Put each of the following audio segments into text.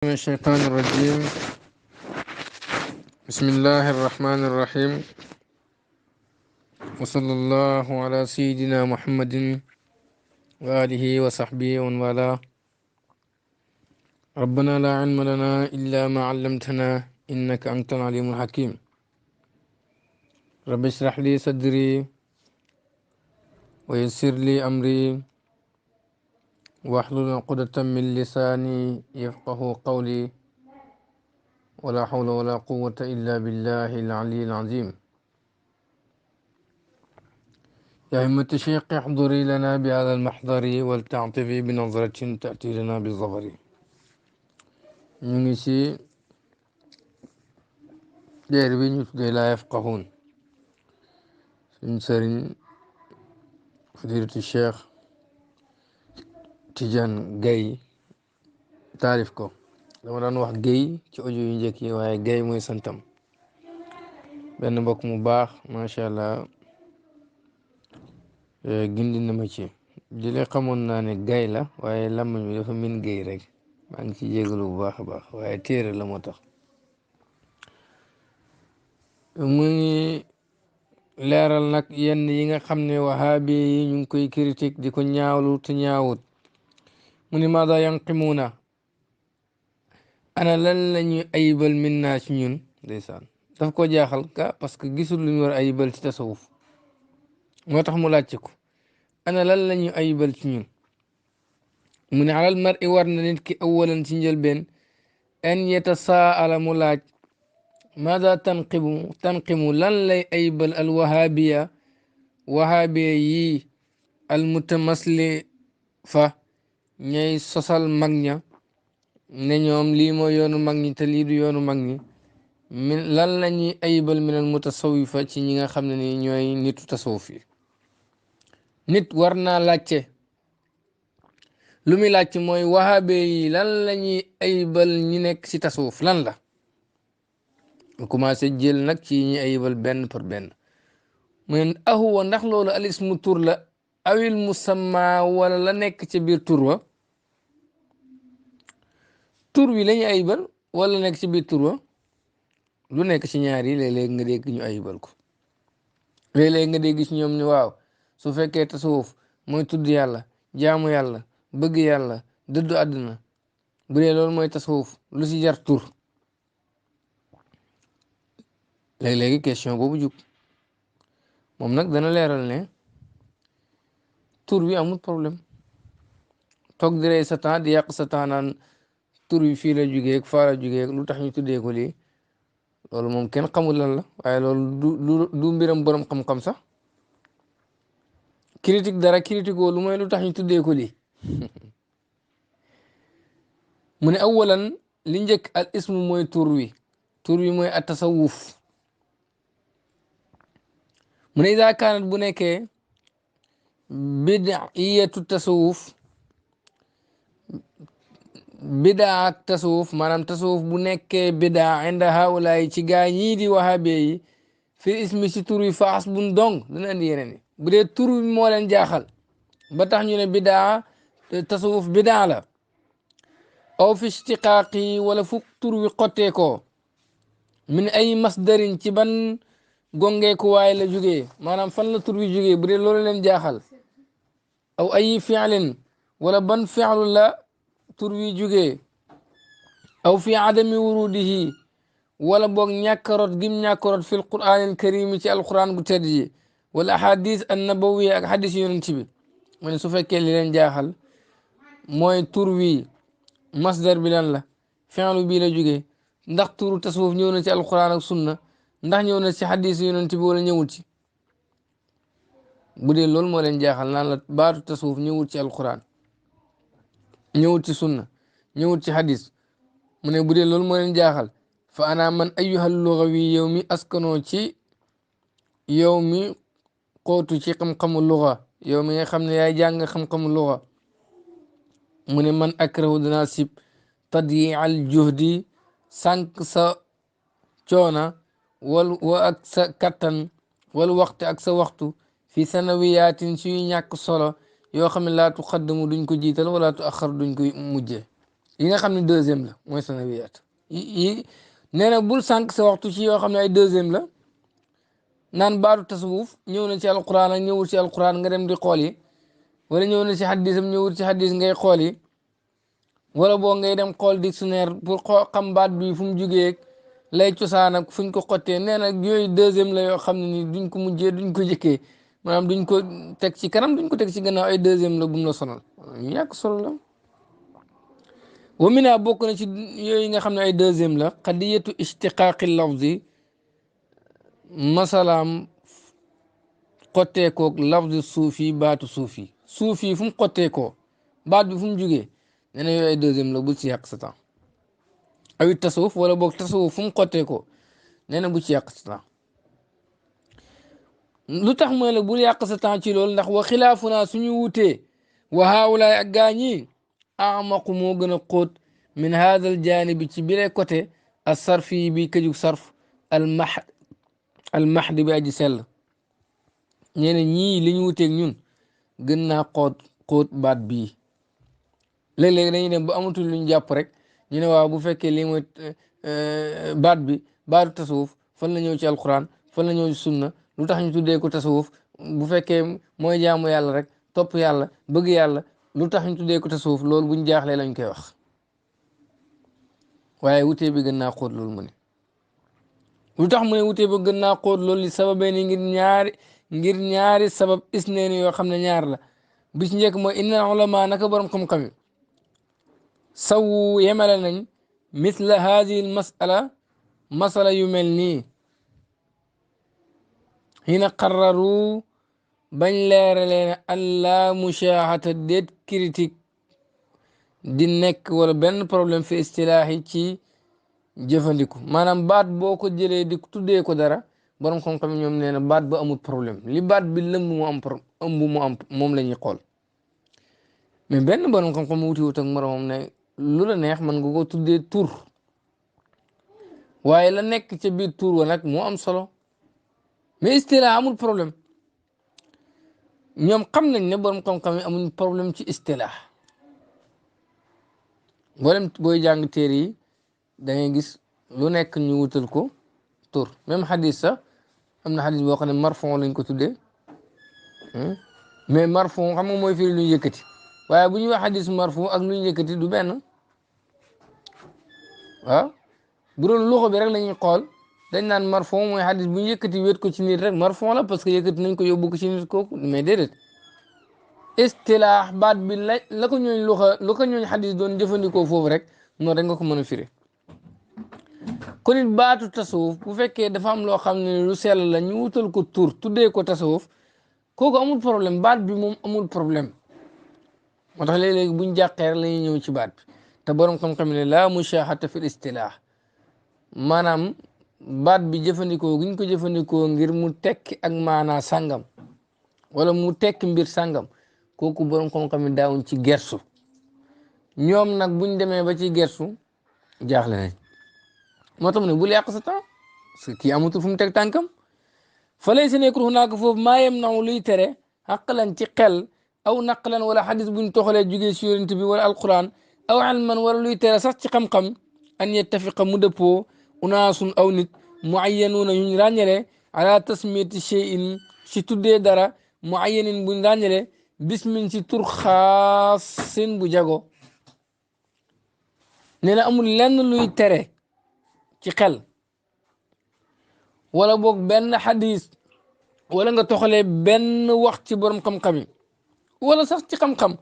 من الشيطان الرجيم. بسم الله الرحمن الرحيم، وصلى الله على سيدنا محمد وآله وصحبه ومن والاه. ربنا لا علم لنا إلا ما علمتنا إنك أنت العليم الحكيم. رب اشرح لي صدري ويسر لي أمري واحلل عقدة من لساني يفقه قولي، ولا حول ولا قوة إلا بالله العلي العظيم. يا همة الشيخ احضري لنا بهذا المحضر ولتعطفي بنظرة تأتي لنا بالظفر. نيسي دير بي نتدي لا يفقهون سنسرين فضيلة الشيخ تيجان جاي تعرفكو لما دان واخ جاي ci audio yu njëkk yi waaye gay mooy santam. benn mbokk mu baax macha allah gindi na ma ci jële xamoon naa ne gay la waaye làmmañ bi dafa min gay rek maa ngi ci jégalu bu baax a baax waaye téere la moo tax mu ngi leeral nag yenn yi nga xam ne wahaabi yi ñu ngi koy critique di ko ñaawlu te ñaawut. mu ni maada yanqimuuna ana lan la ñuy ayibal min naa ci ñun. ndeysaan daf ko jaaxal ka parce que gisul lu ñu war a ayibal ci tasawuf moo tax mu laajte ko ana lan la ñuy ayibal ci ñun. mu ne alal mar i war na nit ki awalan ci njëlbeen an yatasaala mu laaj maada tanqimu lan lay ayibal al wahabiya wahabiya yi al mutamaslifa ñay sosal mag ña ne ñoom lii mooy yoonu mag ñi te lii du yoonu mag ñi. min lan la ñuy ayibal min al mutasawifa ci ñi nga xam ne ni ñooy nitu tasawuf yi. nit war naa laajte lu muy laajte mooy wahabe yi lan la ñuy ayibal ñi nekk ci tasawuf lan la. mu commencé jël nag ci ñi ayibal benn par benn. mu ne ahuwa ndax loolu al ismu tur la awil musamma wala la nekk ca biir tur wa. tur wi la ñuy ayibal wala nekk ci biir tur wa. lu nekk ci ñaar yi léeg-léeg nga dégg ñu ayibal ko léeg-léeg nga dégg ci ñoom ni waaw su fekkee tasawuf mooy tudd yàlla jaamu yàlla bëgg yàlla dëddu àdduna bu dee loolu mooy tasawuf lu ci jar tur. léeg-léegi question boobu jug moom nag dana leeral ne tur bi amul problème toog di rey sa temps di yàq sa temps naan tur bi fii la jugee ak faa la jugee lu tax ñu tuddee ko lii loolu moom kenn xamul lan la waaye loolu du mbiram borom xam-xam sax. critique dara critique woo lu mooy lu tax ñu tuddee ko lii. mu ne awalan li njëkk al ismu mooy tur wi mooy at tasawuf. mu ne ida kaanat bu nekkee bid'iyatu tasawuf bidaa ak tasawuf maanaam tasawuf bu nekkee bidaa inda haulaay ci gaa ñii di wahabe yi fi ismi si tur wi faas bun dong dana indi yeneen yi bu dee tur wi moo leen jaaxal ba tax ñu ne bidaa tasawuf bidaa la aw fi ishtiqaaqi wala fu tur wi xottee ko min ay masdarin ci ban gongeeku waay la jógee maanaam fan la tur wi jógee bu dee loolu leen jaaxal aw ay fi'lin wala ban fi'lu la tur wi jógee aw fi adami wurudihi wala boog ñàkkarot gim ñàkkarot fi alquran alkarim ci alquran gu tedd ji wala ahadis an nabawiya ak hadis yonent bi. mu ne su fekkee li leen jaaxal mooy tur wi masdar bi lan la fi'lu bii la jógee ndax turu tasawuf ñëw na ci alquran ak sunna ndax ñëw na ci hadis yonent bi wala ñëwul ci. bu dee loolu moo leen jaaxal naan la baatu tasawuf ñëwul ci alquran ñëwul ci sunna ñëwul ci hadis mu ne bu dee loolu moo leen jaaxal fa ana man ayyuhal lugawi yow mi askanoo ci yow mi xóotu ci xam-xamu luga yow mi nga xam ne yaay jàng xam-xamu luga mu ne man akrahu danaa sib tadyi al juhdi sànq sa coona wa ak sa kattan wal waxtu ak sa waxtu fi sanawiyaatin suy ñàkk solo yoo xam ne laa tuqaddamu duñ ko jiital wala tu axar duñ ko mujje yi nga xam ne deuxième la mooy sanawiyaat yi nee na bul sànq sa waxtu ci yoo xam ne ay deuxième la naan baatu tasawuf ñëw na ci alquran ak ñëwul ci alquran nga dem di xool yi wala ñëw na ci xaddisam ñëwul ci xaddis ngay xool yi wala boo ngay dem xool dictionnaire pour xam baat bi fu mu jugee lay cosaan ak fuñ ko xottee nee na yooyu deuxième la yoo xam ne ni duñ ko mujjee duñ ko jëkkee maanaam duñ ko teg ci kanam duñ ko teg ci gannaaw ay deuxième la bu mu la sonal ñu ñàkk solo la wa mina bokk na ci yooyu nga xam ne ay deuxième la qadiyatu ishtiqaaqi lafzi masalaam xotteekoog lafzi suufi baatu suufi suufi fu mu xotteekoo baat bi fu mu jugee nee na yooyu ay deuxième la bu ci yàq sa temps awit tasawuf wala boog tasawuf fu mu xotteekoo nee na bu ci yàq sa temps lu tax mooy la bul yàq sa temps ci loolu ndax wa xilaafuna suñu wutee wa haawulaay ak gaa ñi amaqu moo gën a xóot min haada al jaanibi ci bile côté as sarfi bi këjug sarf al mahdi bi aji sell ñeene ñii li ñu wuteeg ñun gën naa xóot baat bii léeg-léeg dañuy dem ba amatul lu ñu jàpp rek ñu ne waaw bu fekkee lii mooy baat bi baatu tasawuf fan la ñëw ci alquran fan la ñëw ci sunna lu tax ñu tuddee ko tasawuf bu fekkee mooy jaamu yàlla rek topp yàlla bëgg yàlla lu tax ñu tuddee ko tasawuf loolu buñ jaaxlee lañ koy wax waaye wutee bi gën naa xóot loolu mu ne lu tax mu ne wutee bi gën naa xóot loolu li sababee ni ngir ñaari sabab isneeni yoo xam ne ñaar la bi ci njëkk mooy inna ulama naka borom xam-xam yi sawu yemale nañ misla haadihi masala yu mel nii hina qarraru bañ leeralee ne allah mushahata déet critique di nekk wala benn problème fi istilaahi ci jëfandiku maanaam baat boo ko jëlee di tuddee ko dara borom xam-xam ñoom nee na baat ba amul problème li baat bi lëmb mu am ëmb mu am moom la ñuy xool mais benn borom xam-xam wuti wut ak moromam ne lu la neex mën nga ko tuddee tur waaye la nekk ca biir tur wa nag moo am solo mais istilah amul problème ñoom xam nañ ne borom xam-xam yi amuñ problème ci istilah mboolem booy jàng téere yi da ngay gis lu nekk ñu wutal ko tur même xadis sax am na xadis boo xam ne marfon lañ ko tuddee mais marfon xam nga mooy firi lu ñu yëkkati waaye bu ñuy wax xadis marfon ak lu ñu yëkkati du benn waaw bu doon loxo bi rek la ñuy xool dañ naan marfon mooy xadis bu ñu yëkkati wéet ko ci nit rek marfon la parce que yëkkati nañ ko yóbbu ko ci nit kooku mais déedéet istilaax baat bi la ko ñooñ loxo lu ko ñooñ xadis doon jëfandikoo foofu rek noonu rek nga ko mën a firi kon it baatu tasawuf bu fekkee dafa am loo xam ne lu sell la ñu wutal ko tur tuddee ko tasawuf kooku amul problème baat bi moom amul problème moo tax léeg-léegi buñ jàqee rek la ñuy ñëw ci baat bi te borom xam-xam ne laa mushahata fil istilaax maanaam baat bi jëfandikoo guñ ko jëfandikoo ngir mu tekki ak maanaa sàngam wala mu tekki mbir sàngam kooku borom xam-xam ne daawuñ ci gersu ñoom nag buñ demee ba ci gersu jaaxle nañ moo tax mu ne bul yàq sa temps parce que kii amatul fu mu teg tànkam fa lay sa nekkul xunaaka foofu maa yem naw luy tere xaqlan ci xel aw naqlan wala xadis buñ toxalee jugee si yonent bi wala alquran aw ilman wala luy tere sax ci xam-xam an yettafiqa mu dëppoo unaasun aw nit muayyanuuna yuñ ràññale ala tasmiyati cheyin si tuddee dara muayyanin buñ ràññale bismin si tur xaasin bu jago nee na amul lenn luy tere ci xel wala boog benn xadis wala nga toxalee benn wax ci borom xam-xam yi wala sax ci xam-xam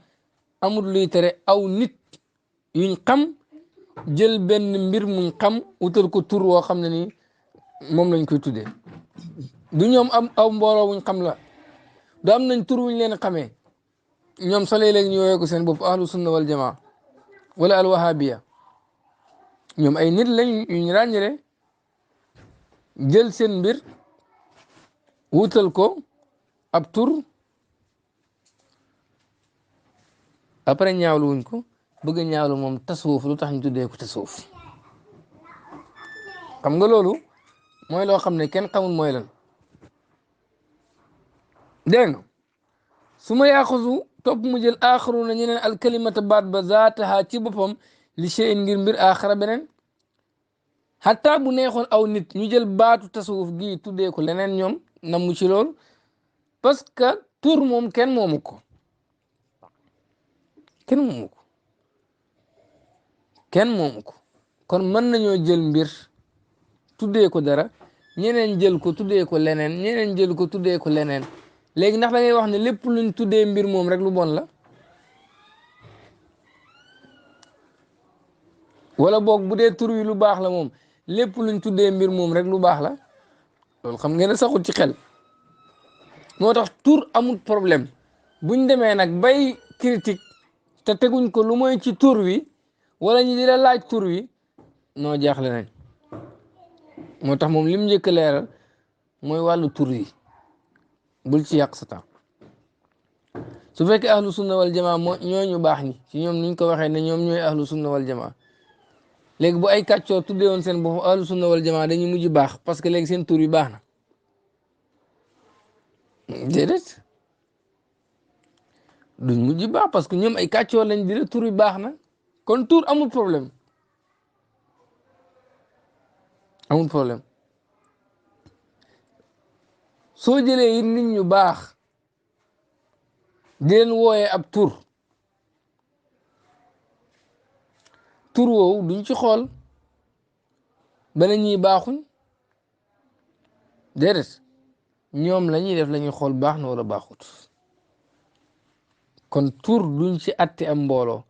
amul luy tere aw nit yuñ xam jël benn mbir muñ xam utal ko tur woo xam ne ni moom lañ koy tuddee du ñoom am aw mbooloo wuñ xam la du am nañ tur wuñ leen xamee ñoom sa léeg-léeg ñu woowee ko seen bopp ahlu sunna wal jamaa wala al wahabiya ñoom ay nit lañ yuñ ràññale jël seen mbir wutal ko ab tur après ñaawlu wuñ ko bëgg ñaawlu moom tasawuf lu tax ñu tuddee ko tasawuf xam nga loolu mooy loo xam ne kenn xamul mooy lan dégg nga su ma yaaxusu topp mu jël aaxaru na ñeneen alkalimata baat ba zaataha ci boppam li shay'in ngir mbir aaxara beneen xataa bu neexoon aw nit ñu jël baatu tasawuf gii tuddee ko leneen ñoom namu ci lool parce que tur moom kenn moomu ko kenn moomu ko kenn moomu ko kon mën nañoo jël mbir tuddee ko dara ñeneen jël ko tuddee ko leneen ñeneen jël ko tuddee ko leneen léegi ndax da ngay wax ne lépp luñ tuddee mbir moom rek lu bon la wala boog bu dee tur wi lu baax la moom lépp luñ tuddee mbir moom rek lu baax la loolu xam ngeen ne saxul ci xel moo tax tur amul problème buñ demee nag bay critique te teguñ ko lu mooy ci tur wi wala ñu di la laaj tur wi noo jaaxle nañ moo tax moom lim njëkk a leeral mooy wàllu tur yi bul ci yàq sa temps su fekkee ahlu sunna wal jamaa moo ñooñu baax ñi ci ñoom niñ ko waxee ne ñoom ñooy ahlu sunna wal jamaa léegi bu ay kàccoor tuddee woon seen bopp ahlu sunna wal jamaa dañuy mujj baax parce que léegi seen tur yi baax na déedéet duñ mujj baax parce que ñoom ay kàccoor lañ di la tur yi baax na kon tur amul problème amul problème soo jëlee yi nit ñu baax di leen wooyee ab tur woowu duñ ci xool bana ñuy baaxuñ déedéet ñoom la ñuy def la ñuy xool baax na wala baaxut kon tur duñ ci atti am mbooloo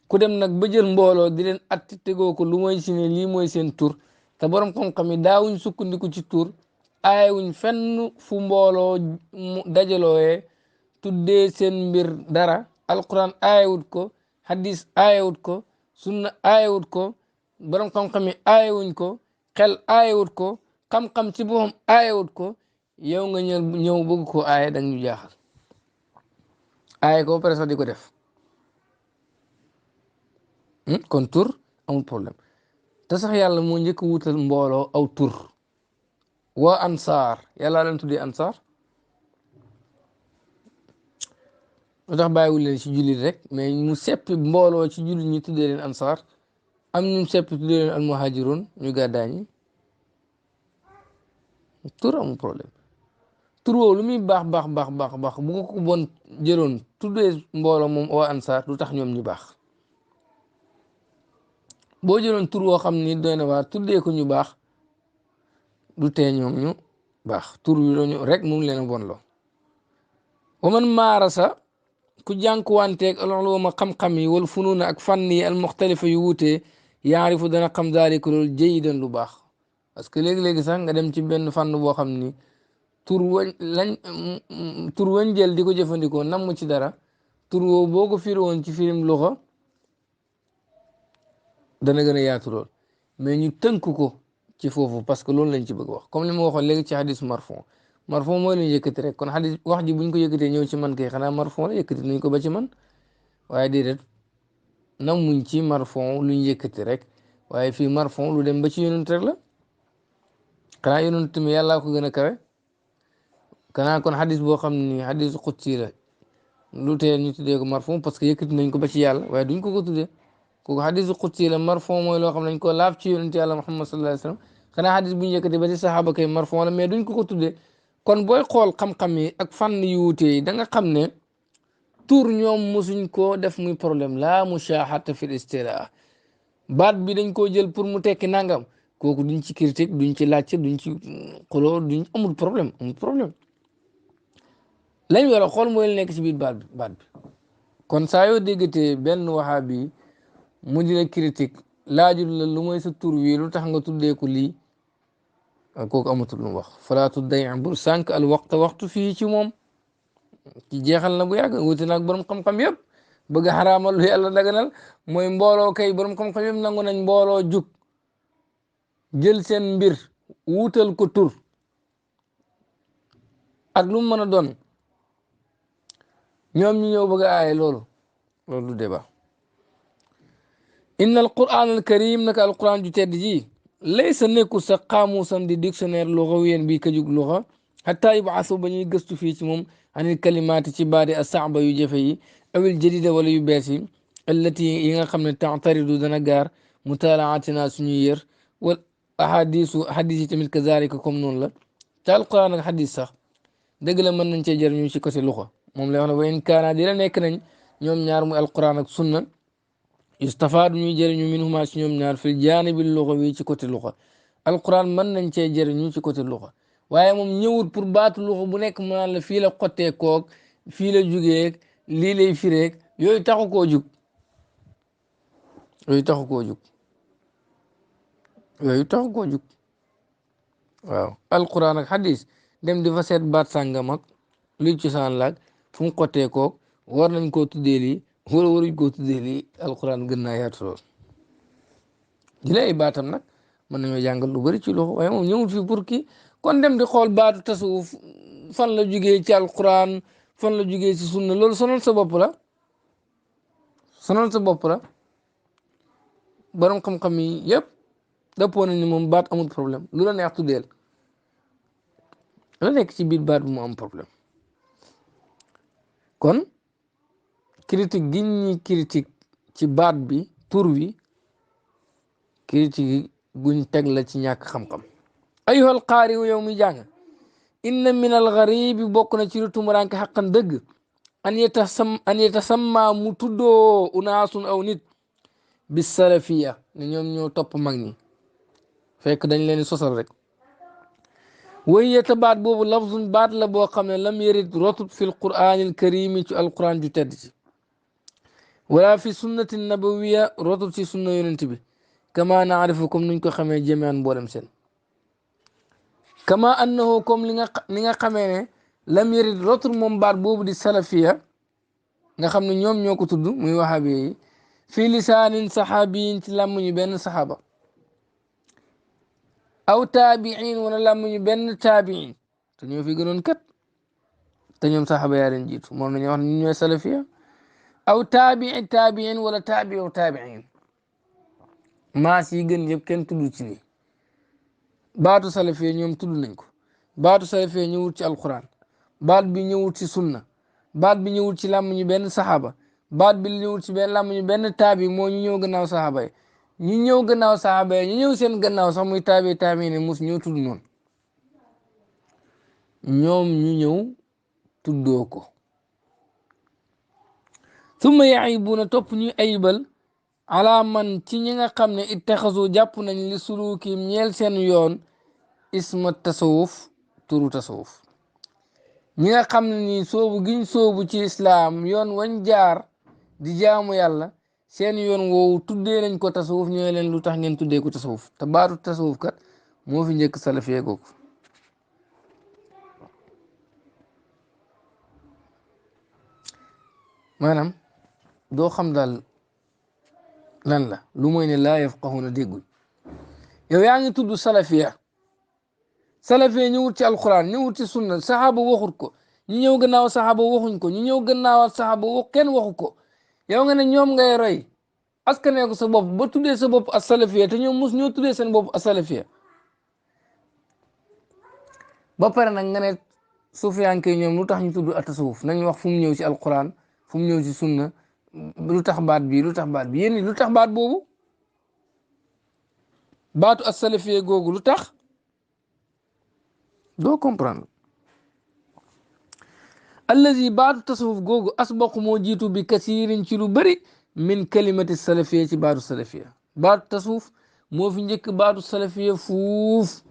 ku dem nag ba jël mbooloo di leen atti tegoo ko lu mooy si ne lii mooy seen tur te borom xam-xam yi daawuñ sukkandiku ci tur aayewuñ fenn fu mbooloo dajalooyee tuddee seen mbir dara alquran aayewut ko hadis aayewut ko sunna aayewut ko borom xam-xam yi aayewuñ ko xel aayewut ko xam-xam ci boppam aayewut ko yow nga ñëw bëgg ko aaye da ñu jaaxal aaye ko presque di ko def kon tur amul problème te sax yàlla moo njëkk wutal mbooloo aw tur waa ansaar yàlla leen tuddee ansaar lu tax bàyyiwul leen ci jullit rek mais mu seppi mbooloo ci jullit ñu tuddee leen ansaar am ñu seppi tuddee leen almuhajirun ñu gàddaa ñi tur amul problème tur woowu lu muy baax baax baax baax baax bu ko bon jëloon tuddee mbooloo moom waa ansaar du tax ñoom ñu baax boo jëloon tur woo xam ni doy na waar tuddee ko ñu baax du tee ñoom ñu baax tur wi lañu rek mu ngi leen a bon loo wa man maarasa ku jànkuwanteeg al-uluma xam-xam yi wal funuuna ak fànn yi al muxtalifa yu wuutee yaarifu dana xam daalika loolu jayidan lu baax parce que léegi-léegi sax nga dem ci benn fànn boo xam ni tur wañ jël di ko jëfandikoo namm ci dara tur woowu boo ko firi woon ci firim luxa dana gën a yaatu lool mais ñu tënk ko ci foofu parce que loolu lañ ci bëgg wax comme li ma waxoon léegi ci hadis marfon mooy lu ñu yëkkati rek kon hadis wax ji buñ ko yëkkatee ñëw ci man kay xanaa marfon la yëkkati nañ ko ba ci man waaye déedéet namuñ ci marfon lu ñu yëkkati rek waaye fii marfon lu dem ba ci yonent rek la xanaa yonent mi yàllaa ko gën a kawe xanaa kon hadis boo xam ni hadis xutsi la lu tee ñu tuddee ko marfon parce que yëkkati nañ ko ba ci yàlla waaye duñ ko tuddee kooku hadisu xutsi la marfon mooy loo xam ne dañ ko laaf ci yonent yàlla Muhammad sallallahu alayhi wa sallam xanaa hadis bu ñu yëkkati ba ci saxaaba kay marfon la mais duñ ko tuddee kon booy xool xam-xam yi ak fànn yu wuute yi da nga xam ne tur ñoom mosuñ koo def muy problème la mushahata fil istilaa baat bi dañ koo jël pour mu tekki nangam kooku duñ ci critique duñ ci laajte duñ ci xuloo duñ amul problème lañ war a xool mooy la nekk ci biir baat bi kon saa yoo déggatee benn wahabi mu di la critique laajul la lu mooy sa tur wi lu tax nga tuddee ko lii kooku amatul lu mu wax falaa tudday bul sànq al waxtu fii ci moom ci jeexal na bu yàgg wuti naag borom xam-xam yëpp bëgg a xaraamal lu yàlla daganal mooy mbooloo kay borom xam-xam yëpp nangu nañ mbooloo jug jël seen mbir wuutal ko tur ak lu mu mën a doon ñoom ñu ñëw bëgg a aaye loolu du débat inna al quran al karim naka al quran ju tedd ji laysa nekkul sa xaamusam di dictionnaire luxawiyeen bi kajug luxa xataa yubaasu ba ñuy gëstu fii ci moom anil kalimaati ci baadi a saaba yu jafe yi awil jadida wala yu bees yi allati yi nga xam ne taataridu dana gaar mutaalaatina suñuy yër wal ahadis yi tamit kazalika comme noonu la te alquran ak xadis sax dëgg la mën nañ cee jëriñu ci côté luxa moom lay wax ne wa in kaana di la nekk nañ ñoom ñaar muy alquran ak sunna yustafaadu ñuy jëriñu minhuma ci ñoom ñaar fil jaanibi luxa wi ci côté luxa alquran mën nañ cee jëriñu ci côté luxa waaye moom ñëwut pour baatu luxa bu nekk mu naan la fii la xottee koog fii la jugee lii lay fireeg yooyu taxu koo jug yooyu taxu koo jug yooyu taxu koo jug waaw alquran ak xadis dem di fa seet baat sàngam ak luy cosaan laag fu mu xottee koog war nañ koo tuddee lii wala waruñ koo tuddee lii alquran gën naa yaatu lool di lay baatam nag mën nañoo jàngal lu bari ci loxo waaye moom ñëwul fii pour kii kon dem di xool baatu tasawuf fan la jugee ci alquran fan la jugee ci sunna loolu sonal sa bopp la sonal sa bopp la borom xam-xam yi yëpp dëppoo nañ ni moom baat amul problème lu la neex tuddeel la nekk ci biir baat bi mu am problème kon critique gi ñuy critique ci baat bi tur wi critique guñ teg la ci ñàkk xam-xam ayuhal qaari yow muy jàng inna min al garibi bokk na ci lu tumuranke xaqan dëgg an yetasamma mu tuddoo unaasun aw nit bis salafiya ne ñoom ñoo topp mag ñi fekk dañ leen sosal rek way yeta baat boobu lafzun baat la boo xam ne lam yarid rotut fi l quraanil karimi ci alquran ju tedd ci wala fi sunnati nabawiya rotut ci sunna yonent bi kama naarifu comme nuñ ko xamee jëmean mboolem seen kama annahu comme li nga xamee ne lam yarid rotut moom baat boobu di salafiya nga xam ne ñoom ñoo ko tudd muy wahabi yi fii lisaanin saxaabiyin ci làmmuñu benn saxaaba aw taabiin wala làmmuñu benn taabiin te ñoo fi gënoon kat te ñoom saxaaba yaa leen jiitu moom nañu wax ne ñu ñooy salafiya aw taabiin wala taabiin maas yi gën yëpp kenn tudd ci nii baatu salafiya ñoom tudd nañ ko baatu salafiya ñëwul ci alquran baat bi ñëwul ci sunna baat bi ñëwul ci làmmuñu benn saxaaba baat bi ñëwul ci benn làmmuñu benn taabi moo ñu ñëw gannaaw saxaaba yi ñu ñëw gannaaw saxaaba yi ñu ñëw seen gannaaw sax muy taabi ne mus ñëw tudd noonu ñoom ñu ñëw tuddoo ko summa yaayibuna topp ñu ayibal ala man ci ñi nga xam ne ittaxasu jàpp nañ li suluki ñeel seen yoon isma tasawuf turu tasawuf ñi nga xam ne nii soobu giñ soobu ci islaam yoon wañ jaar di jaamu yàlla seen yoon woowu tuddee nañ ko tasawuf ñooy leen lu tax ngeen tuddee ko tasawuf te baatu tasawuf kat moo fi njëkk salafee googu maanaam doo xam daal lan la lu mooy ne laa yafqahuna dégguñ yow yaa ngi tudd salafiya ñëwut ci alquran ñëwut ci sunna saxaaba waxut ko ñu ñëw gannaaw saxaaba waxuñ ko ñu ñëw gannaaw saxaaba kenn waxu ko yow nga ne ñoom ngay roy askanee ko sa bopp ba tuddee sa bopp as salafiya te ñoom mos ñoo tuddee seen bopp as salafiya ba pare nag nga ne suufiyanke ñoom lu tax ñu tudd at tasawuf nañ wax fu mu ñëw ci alquran fu mu ñëw ci sunna lu tax baat bi yéen lu tax baat boobu baatu as salafiya googu lu tax doo comprendre allazi baatu tasawuf googu asbaqu moo jiitu bi kasirin ci lu bëri min kalimati salafiya ci baatu salafiya baatu tasawuf moo fi njëkk baatu salafiya fuuf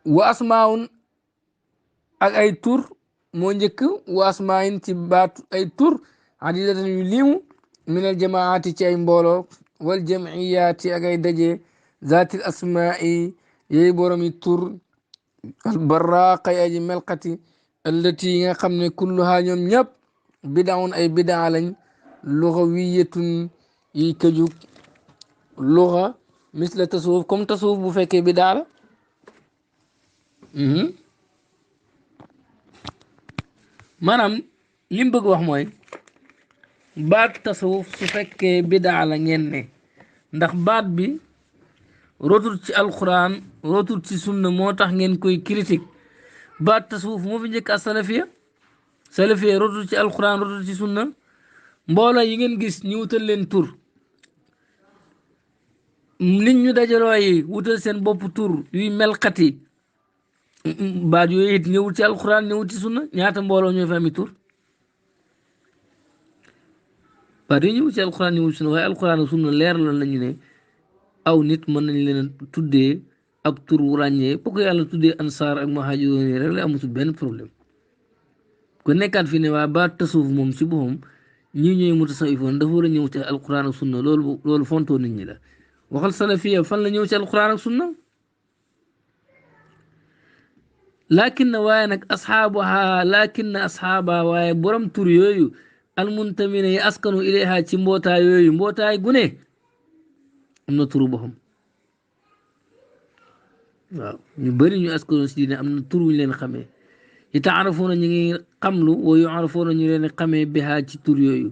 wa asmaun ak ay tur moo njëkk wa asmain ci baatu ay tur adidatan yu limu min al jamaati ci ay mbooloo wal jamiyaati ak ay daje zaatil asmaai yooyu borom yi tur albaraqay aji melqati allati yi nga xam ne kulluha ñoom ñëpp bidaun ay bidaa lañ luxawiyatun yi këjug luxa misla tasawuf comme tasawuf bu fekkee bidaa la maanaam li mu bëgg wax mooy baat tasawuf su fekkee bidaa la ngeen ne ndax baat bi rotul ci alquran rotul ci sunna moo tax ngeen koy critique baat tasawuf moo fi njëkk asalafiya salafiya rotul ci alquran rotul ci sunna mbooloo yi ngeen gis ñu wutal leen tur nit ñu dajaloo yi wutal seen bopp tur yuy melxati baat yooyu it ñëwul ci alquran ñëwul ci sunna ñaata mbooloo ñoo fi ami tur baat yooyu ñëwul ci alquran ñëwul ci sunna waaye alquran ak sunna leer loon nañu ne aw nit mën nañ leen tuddee ab tur wu ràññee boo ko yàlla tuddee ansaar ak muhaajiroon yi rek la amatul benn problème ko nekkaat fi ne waa baat tasawuf moom si boppam ñii ñooy mutasawifoon dafa war a ñëw ci alquran ak sunna loolu fontoo nit ñi la waxal salafiya fan la ñëw ci alquran ak sunna lakin na waaye nag asxaabuha lakin na asxaaba waaye borom tur yooyu almuntamina yi askanu ilayha ci mbootaay yooyu mbootaay gune am na turu boppam waaw ñu bëri ñu askanu si diine am na tur wuñ leen xamee yi taarafoona ñu ngi xamlu wa yuarafoona ñu leen xamee bihaa ci tur yooyu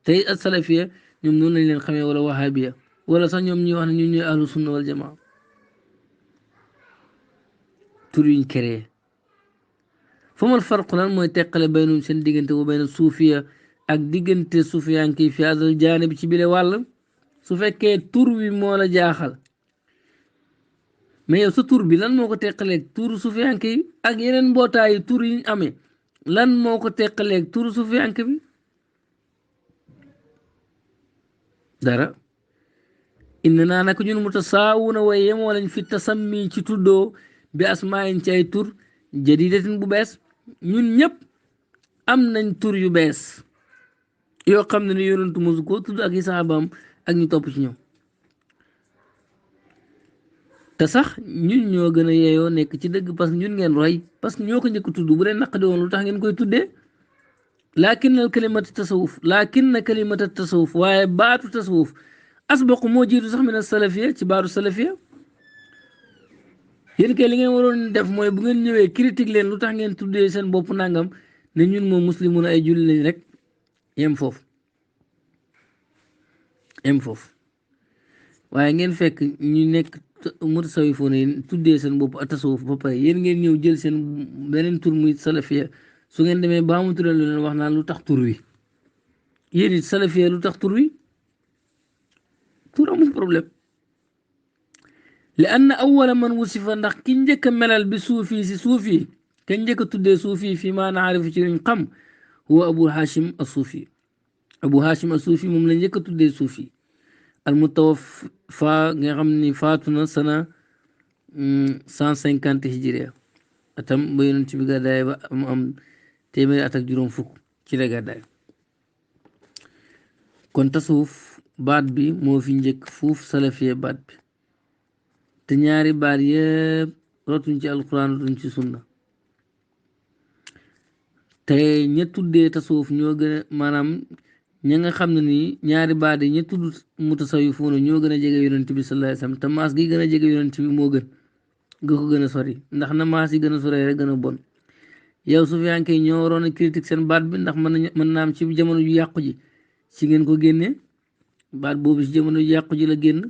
tey asalafiya ñoom noonu lañ leen xamee wala wahabiya wala sax ñoom ñuy wax ne ñu ñooy ahlu sunna wal jamaa tur yuñ créé famal farqu lan mooy teqale baynum seen diggante wa bayna suufiya ak diggante suufiyanki fi hadal jaanib ci bile wàll su fekkee tur wi moo la jaaxal mais yow sa tur bi lan moo ko teqaleeg turu suufiyanke yi ak yeneen mbootaayu tur yi ñu amee lan moo ko teqaleeg turu suufiyanke bi dara inna naa naka ñun mutasaawuna way yemoo lañ fi tasammi ci tuddoo bi asmaayin ci ay tur jadidatin bu bees ñun ñëpp am nañ tur yu bees yoo xam ne ni yonentu mosu ko tudd ak i saxaabaam ak ñu topp ci ñoom te sax ñun ñoo gën a yeeyoo nekk ci dëgg parce que ñun ngeen roy parce que ñoo ko njëkk tudd bu leen naqadi woon lu tax ngeen koy tuddee laakin na kalimata tasawuf waaye baatu tasawuf asbaqu moo jiitu sax min as-salafiya ci baatu salafiya yéen kay li ngeen waroon def mooy bu ngeen ñëwee critique leen lu tax ngeen tuddee seen bopp nangam ne ñun moom muslimun ay julli lañ rek yem foofu waaye ngeen fekk ñu nekk mutasawifoon yi tuddee seen bopp ak tasawuf ba pare yéen ngeen ñëw jël seen beneen tur muy salafiya su ngeen demee ba mu tuddee lu leen wax naan lu tax tur wi yéen it salafiya lu tax tur wi tur amul problème li anna awwala man wusifa ndax ki njëkk a melal bi suufi si suufi ka njëkk a tuddee suufi fi ma naarifu ci luñ xam huwa abu hashim as-suufi moom la njëkk a tuddee suufi al mutawaffa nga xam ni faatu na sana 150 hijriya atam ba yonent bi gàddaay ba mu am téeméeri at ak juróom fukk ci la gàddaay kon tasawuf baat bi moo fi njëkk fuuf salafiya baat bi te ñaari baat yëpp rotuñ ci alquran rotuñ ci sunna te ña tuddee tasawuf ñoo gën a maanaam ña nga xam ne nii ñaari baat yi ña tudd mutasawifuuna ñoo gën a jege yonent bi sallallahu alayhi wasallam te maas gi gën a jege yonent bi moo gën nga ko gën a sori ndax na maas yi gën a sori rek gën a bon yow sufiyanke yi ñoo waroon a critique seen baat bi ndax mën naa am ci jamono ju yàqu ji ci ngeen ko génnee baat boobu ci jamono ju yàqu ji la génn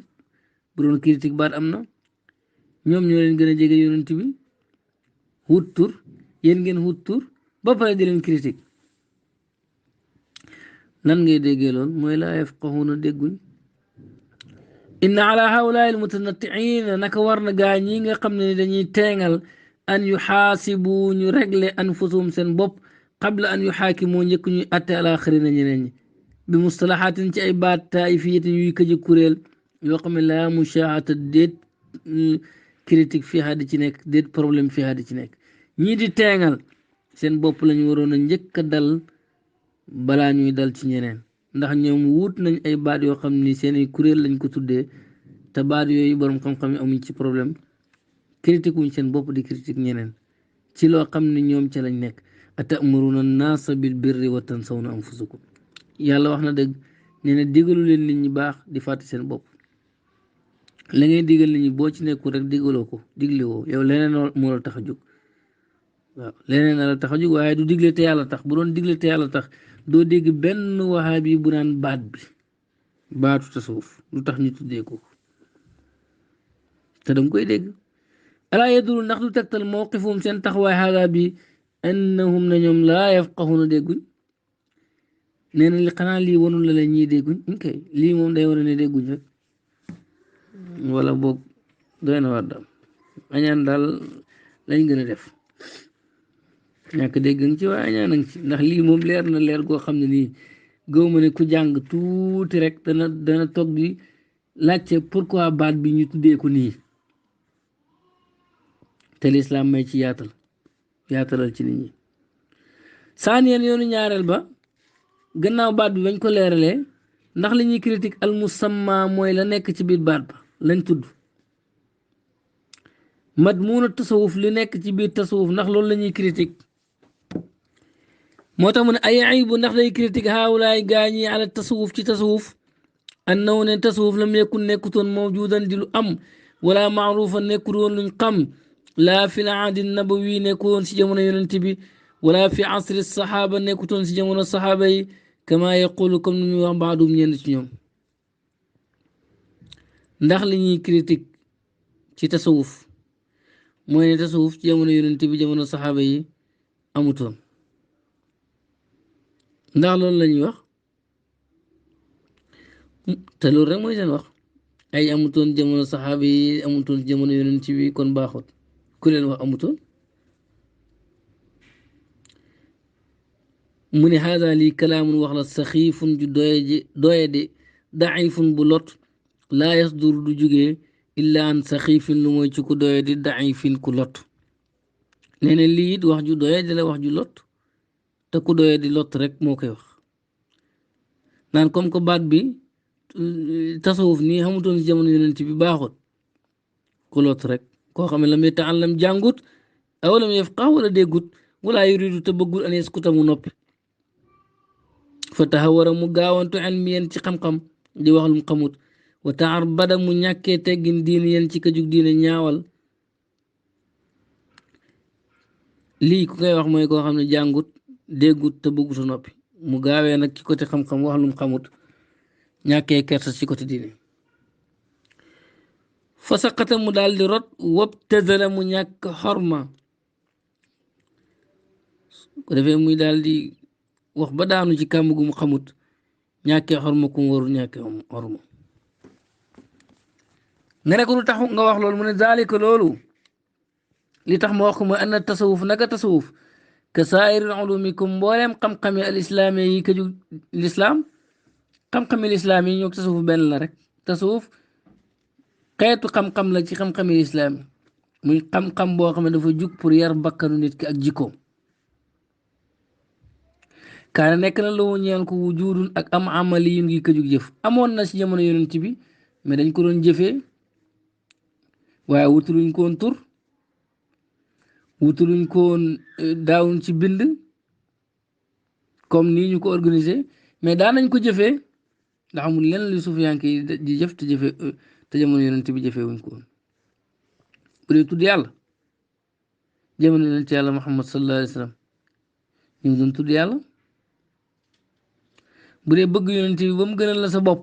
bu doon critique baat am na ñoom ñoo leen gën a jege yonent bi wut tur yéen ngeen wut tur ba pare di leen critique lan ngay déggee lool mooy laa yafqahuuna dégguñ inna ala haulaai almutanattiina naka war na gaa ñi nga xam ne dañuy teengal an yuxaasibu ñu régler anfusum seen bopp qabla an yuxaakimoo njëkk ñuy atte alaxirina ñeneen ñi bi mustalaxaatin ci ay baat taifiyatin yuy këji kuréel yoo xam ne laa mushaahata déet critique fiihaa di ci nekk déet problème fiihaa di ci nekk ñii di teengal seen bopp lañu waroon a njëkk a dal balaa ñuy dal ci ñeneen ndax ñoom wut nañ ay baat yoo xam ni seen ay kuréel lañ ko tuddee te baat yooyu borom xam-xam yi amuñ ci problème critique wuñ seen bopp di critique ñeneen ci loo xam ne ñoom ca lañ nekk atamuruna naasa bil birri wa tansawna anfusakum yàlla wax na dëgg nee na digalu leen nit ñi baax di fàtte seen bopp la ngay digal nit ñi boo ci nekkul rek digaloo ko digle woo yow leneen moo la tax a jóg waaw leneen la tax a jóg waaye du digle te yàlla tax bu doon digle te yàlla tax doo dégg benn wahabi bu naan baat bi baatu tasawuf lu tax ñu tuddee ko te danga koy dégg alaa yadul ndax du tegtal mawqifum seen taxawaay xaaga bi annahum na ñoom laa yafqahuna dégguñ nee na li xanaa lii wanul la ñii dégguñ kay lii moom day wane ne dégguñ rek wala boog doy na war daal añaan daal lañ gën a def ñàkk dégg nga ci waaye añaan nga ci ndax lii moom leer na leer goo xam ne nii gëw ma ne ku jàng tuuti rek dana toog di laajte pourquoi baat bi ñu tuddee ko nii te lislaam may ci yaatalal ci nit ñi saaniyeen yoonu ñaareel ba gannaaw baat bi bañ ko leeralee ndax li ñuy critique al musamma mooy la nekk ci biir baat ba lañ tudd madmuuna tasawuf li nekk ci biir tasawuf ndax loolu la ñuy critique moo tax mu ne ay aybu ndax day critique haawulaay gaañi ala tasawuf ci tasawuf annahu ne tasawuf lam yakun nekkutoon mawjudan di lu am wala maarufa nekkul woon luñ xam laa fi l aadi nabawi nekkuwoon si jamono yonent bi wala fi asri saxaaba nekkutoon si jamono saxaaba yi kama yaqulu comme ni muy wax baadum ñenn ci ñoom ndax li ñuy critique ci tasawuf mooy ne tasawuf ci jamono yonent bi jamono saxaaba yi amutoon ndax loolu la ñuy wax te loolu rek mooy seen wax ay amutoon jamono saxaaba yi amutoon jamono yonent bi kon baaxut ku leen wax amutoon mu ne haada lii kalaamun wax la saxiifun ju doye de daifun bu lot laa yasdur du jógee illa an saxiifin lu mooy ci ku doye di daifin ku lot nee na lii it wax ju doye di la wax ju lot te ku doye di lot rek moo koy wax naan comme que baat bi tasawuf nii xamutoon si jamono yonent bi baaxut ku lot rek koo xam ne lam yata'allam jàngut aw lam yafqah wala déggut wala yuridu te bëggul an yaskuta mu noppi fa taxawara mu gaawantu ilmiyan ci xam-xam di wax lu mu xamut wa taarbada mu ñàkkee teggin diine yen ci kajug diine ñaawal lii ku koy wax mooy koo xam ne jàngut déggut te bëggut a noppi mu gaawee nag ci côté xam-xam wax lu mu xamut ñàkkee kersa ci côté diine fa saqata mu daal di rot wabtadala mu ñàkk xorma ko defee muy daal di wax ba daanu ci kàmb gu mu xamut ñàkkee xorma ku mu warul ñàkkee xorma nga ne ko lu tax nga wax loolu mu ne zaalika loolu li tax ma wax ko mooy anna tasawuf naka tasawuf ka saa'iril ulumi comme mbooleem xam-xami al islaami yi ka jug lislaam xam-xami lislaam yi ñoo tasawuf benn la rek tasawuf xeetu xam-xam la ci xam-xami lislaam yi muy xam-xam boo xam ne dafa jug pour yar bakkanu nit ki ak jikkoom kaana nekk na la wu ñeel ko wujudun ak am amaliyun ngi ka jug jëf amoon na ci jamono yonent bi mais dañ ko doon jëfee waaye wutuluñ ko woon tur wutuluñ ko woon daawuñ ci bind comme nii ñu ko organisé mais daan nañ ko jëfee ndax amul lenn li suufiyanke yi di jëf te jëfe te jamono yonent bi jëfee wuñ ko woon bu dee tudd yàlla jamono yonent yàlla Muhammad sallallahu alayhi wa sallam ñu ngi doon tudd yàlla bu dee bëgg yonent bi ba mu gënal la sa bopp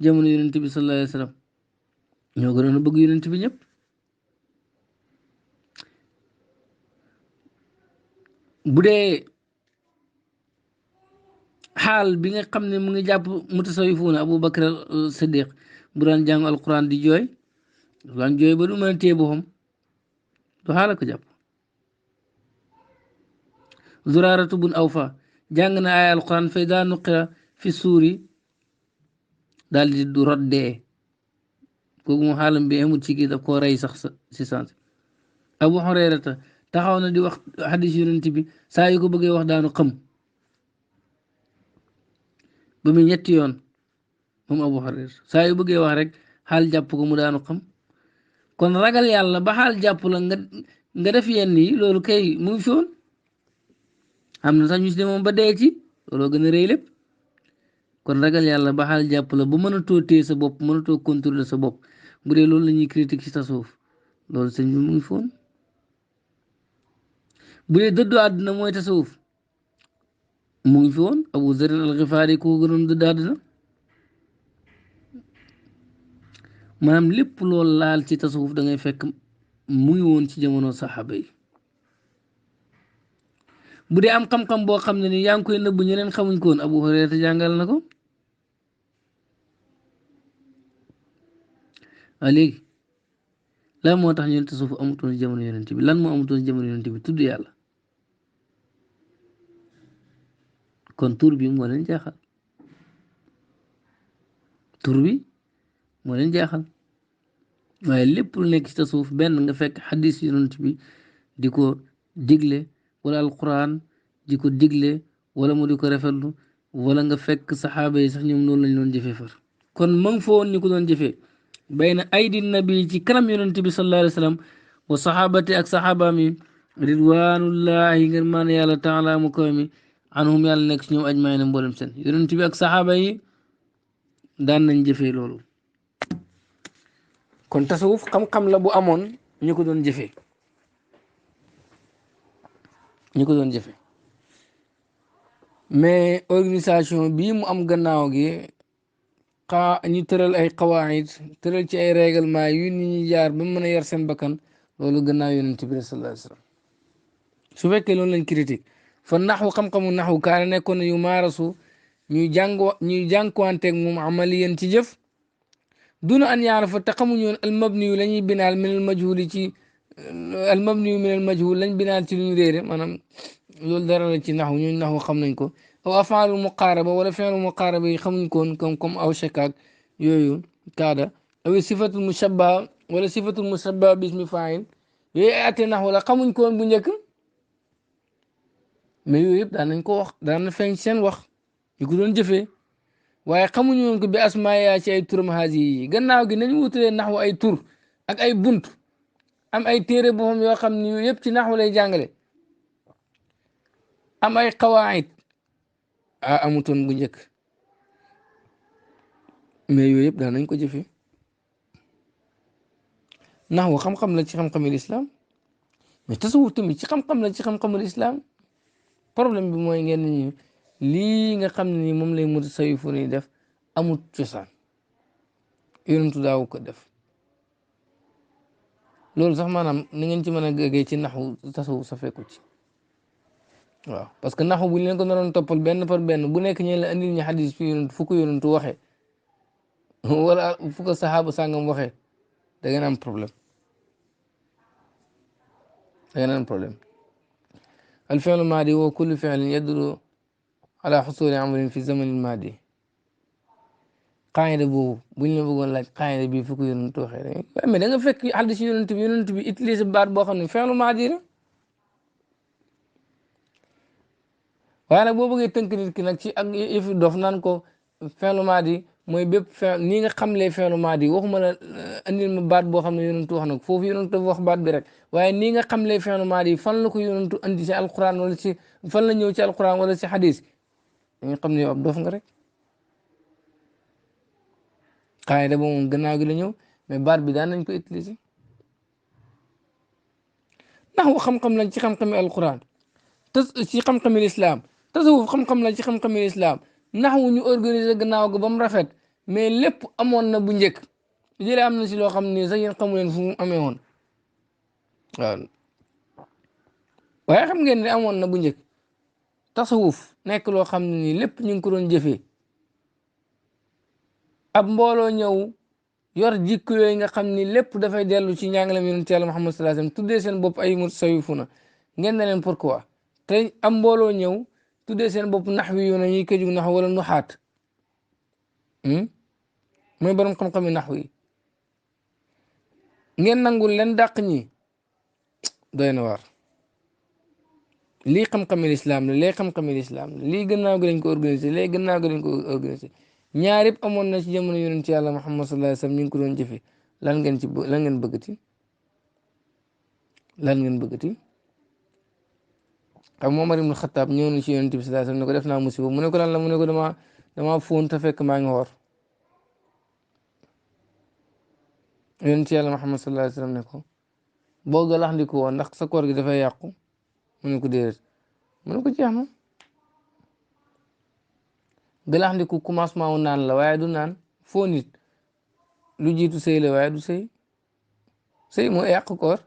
jamono yonent bi sallallahu alayhi wa sallam ñoo gënoon a bëgg yonent bi ñëpp bu dee xaal bi nga xam ne mu ngi jàpp mutasawifuuna Abu Bakr Siddiq bu daan jàng alquran di jooy daan jooy ba du mën a téye boppam du xaala ko jàpp Zuraaratu bun Awfa jàng na ay alquran fay daa nuqira fi suuri daal di du rot dee kooku mu xaalam bi amul ci kii daf koo rey sax si sens Abu Hurayrata taxaw na di wax xadis yonent bi saa yu ko bëggee wax daanu xam ba muy ñetti yoon moom Abu Hurayra saa yu bëggee wax rek xaal jàpp ko mu daanu xam kon ragal yàlla ba xaal jàpp la nga def yenn yi loolu kay mu ngi fi woon am na sax ñu si demoon ba dee ci looloo gën a rëy lépp kon ragal yàlla ba xaal jàpp la ba mënatoo téye sa bopp mënatoo contrôler sa bopp bu dee loolu la ñuy critique ci tasawuf loolu sëñ bi mu ngi fi woon bu dee dëddu àdduna mooy tasawuf mu ngi fi woon Abu Zar al-Ghifari ko gënoon dëddu àdduna maanaam lépp loolu laal ci tasawuf da ngay fekk mu ngi woon ci jamono saxaaba yi bu dee am xam-xam boo xam ne ni yaa ngi koy nëbb ñeneen xamuñ ko woon Abu Hurayra jàngal na ko waaye léegi lan moo tax ñun tasawuf amutoon jamono yonent bi lan moo amutoon jamono yonent bi tudd yàlla kon tur bi moo leen jaaxal tur bi moo leen jaaxal waaye lépp lu nekk ci tasawuf benn nga fekk xadis yonent bi di ko digle wala alquran di ko digle wala mu di ko rafetlu wala nga fekk saxaaba yi sax ñoom noonu lañ doon jëfee far kon ma ngi fa woon ñu ko doon jëfee bayna aydi nabi ci kanam yonent bi sallallahu alayhi wa sallam wa saxaabati ak saxaabaam yi ridwanullahi ngeen maan yàlla taala mu kaw mi anhum yàlla nekk ci ñoom ajmaina mboolem seen yonent bi ak saxaaba yi daan nañ jëfee loolu kon tasawuf xam-xam la bu amoon ñu ko doon jëfee ñu ko doon jëfee mais organisation bii mu am gannaaw gi ñu tëral ay qawaid tëral ci ay règlement yu nit ñi jaar ba mën a yar seen bakkan loolu gannaaw yonent bi sallallahu alayhi wa sallam su fekkee loolu lañ critique fa naxwu xam-xamu naxwu kaana nekkoon na yu maarasu ñuy jànkuwanteeg moom amaliyan ci jëf duna an yaarafa te xamuñu woon almabni yu la ñuy binaal min al majhuli ci almabni yu min al majhul lañ binaal ci lu ñu réere maanaam loolu dara la ci naxwu ñooñu naxwu xam nañ ko aw afaalu muqaaraba wala fi'lu muqaaraba yi xamuñ ko woon comme aw shakaak yooyu kaada aw sifatul mushabbaha wala sifatul mushabbaha bismi faa'il yooyu ay atte naxwu la xamuñ ko woon bu njëkk mais yooyu yëpp daan nañ ko wax daan na feeñ seen wax ñu ko doon jëfee waaye xamuñu woon ko bi asmaaya ci ay turam haasi yi gannaaw gi nañu wutalee naxwu ay tur ak ay bunt am ay téere boppam yoo xam ne yooyu yëpp ci naxwu lay jàngale am ay qawaid amutoon bu njëkk mais yooyu yëpp daan nañ ko jëfee naxwu xam-xam la ci xam-xamul islam mais tasawuf tamit ci xam-xam la ci xam-xamul islam problème bi mooy ngeen ñu lii nga xam ne ni moom lay mutasawifu ni def amut cosaan yonentu daawu ko def loolu sax maanaam ni ngeen ci mën a gëgee ci naxu tasawuf sa fekku ci waaw parce que naxu bu ñu leen ko naroon toppal benn par benn bu nekk ñeen la andil ñu xadis fi yonentu fu ko yonentu waxee wala fu ko saxaaba sàngam waxee da ngeen am problème da ngeen am problème الفعل الماضي هو كل فعل يدل على حصول أمر في الزمن الماضي قاعدة بو بني بقول لك قاعدة بي فكو ينتو خير أما ده فك حد شيء ينتو بي إتليس بعد بخن فعل ماضي ده وأنا بو بقى تنكر كنا شيء if دفنان كو فعل ماضي mooy bépp fin nii nga xamlee fi'lu maadi waxuma la andil ma baat boo xam ne yonentu wax na ko foofu yonentu wax baat bi rek waaye nii nga xamlee fi'lu maadi fan la ko yonentu andi ci alquran wala ci fan la ñëw ci alquran wala ci hadis dañu xam ne yow ab dof nga rek qaayida ba moom gannaaw gi la ñëw mais baat bi daan nañ ko utiliser ndax wax xam-xam lañ ci xam-xami alquran ci xam-xami islam tasawuf xam-xam lañ ci xam-xami islam naxwu ñu organiser gannaaw ga ba mu rafet mais lépp amoon na bu njëkk jëlee am na si loo xam ne sax yéen xamu leen fu mu amee woon waaw waaye xam ngeen ne amoon na bu njëkk tasawuf nekk loo xam ne nii lépp ñu ngi ko doon jëfee ab mbooloo ñëw yor jikko yooyu nga xam ni lépp dafay dellu ci njàngaleem yonent Yàlla Muhammad sallallahu alayhi wasallam tuddee seen bopp ay mutasawwifuna ngeen ne leen pourquoi te am mbooloo ñëw tuddee seen bopp naxwi yu ne ñuy ko jug nax wala nuxaat mooy borom xam-xami naxwi yi ngeen nangul leen dàq ñi doy na waar lii xam-xami lislaam la lee xam-xami lislaam la lii gannaaw gi lañ ko organisé lee gannaaw gi lañ ko organisé ñaar yëpp amoon na ci jamono yonent Yàlla Muhammad sallallahu alayhi wasallam ñu ngi ko doon jëfe lan ngeen bëggati lan ngeen bëggati xam Omar ibn Khattab ñëw na ci yonent bi sallallahu alayhi wasallam ne ko def naa musiba mu ne ko lan la mu ne ko dama fóon te fekk maa ngi woor yonent Yàlla Muhammad sallallahu alayhi wasallam ne ko boo galax ndiku woon ndax sa koor gi dafay yàqu mu ne ko déedéet mu ne ko jeex na galax ndiku commencement wu naan la waaye du naan foo nit lu jiitu sëy la waaye du sëy moo yàq koor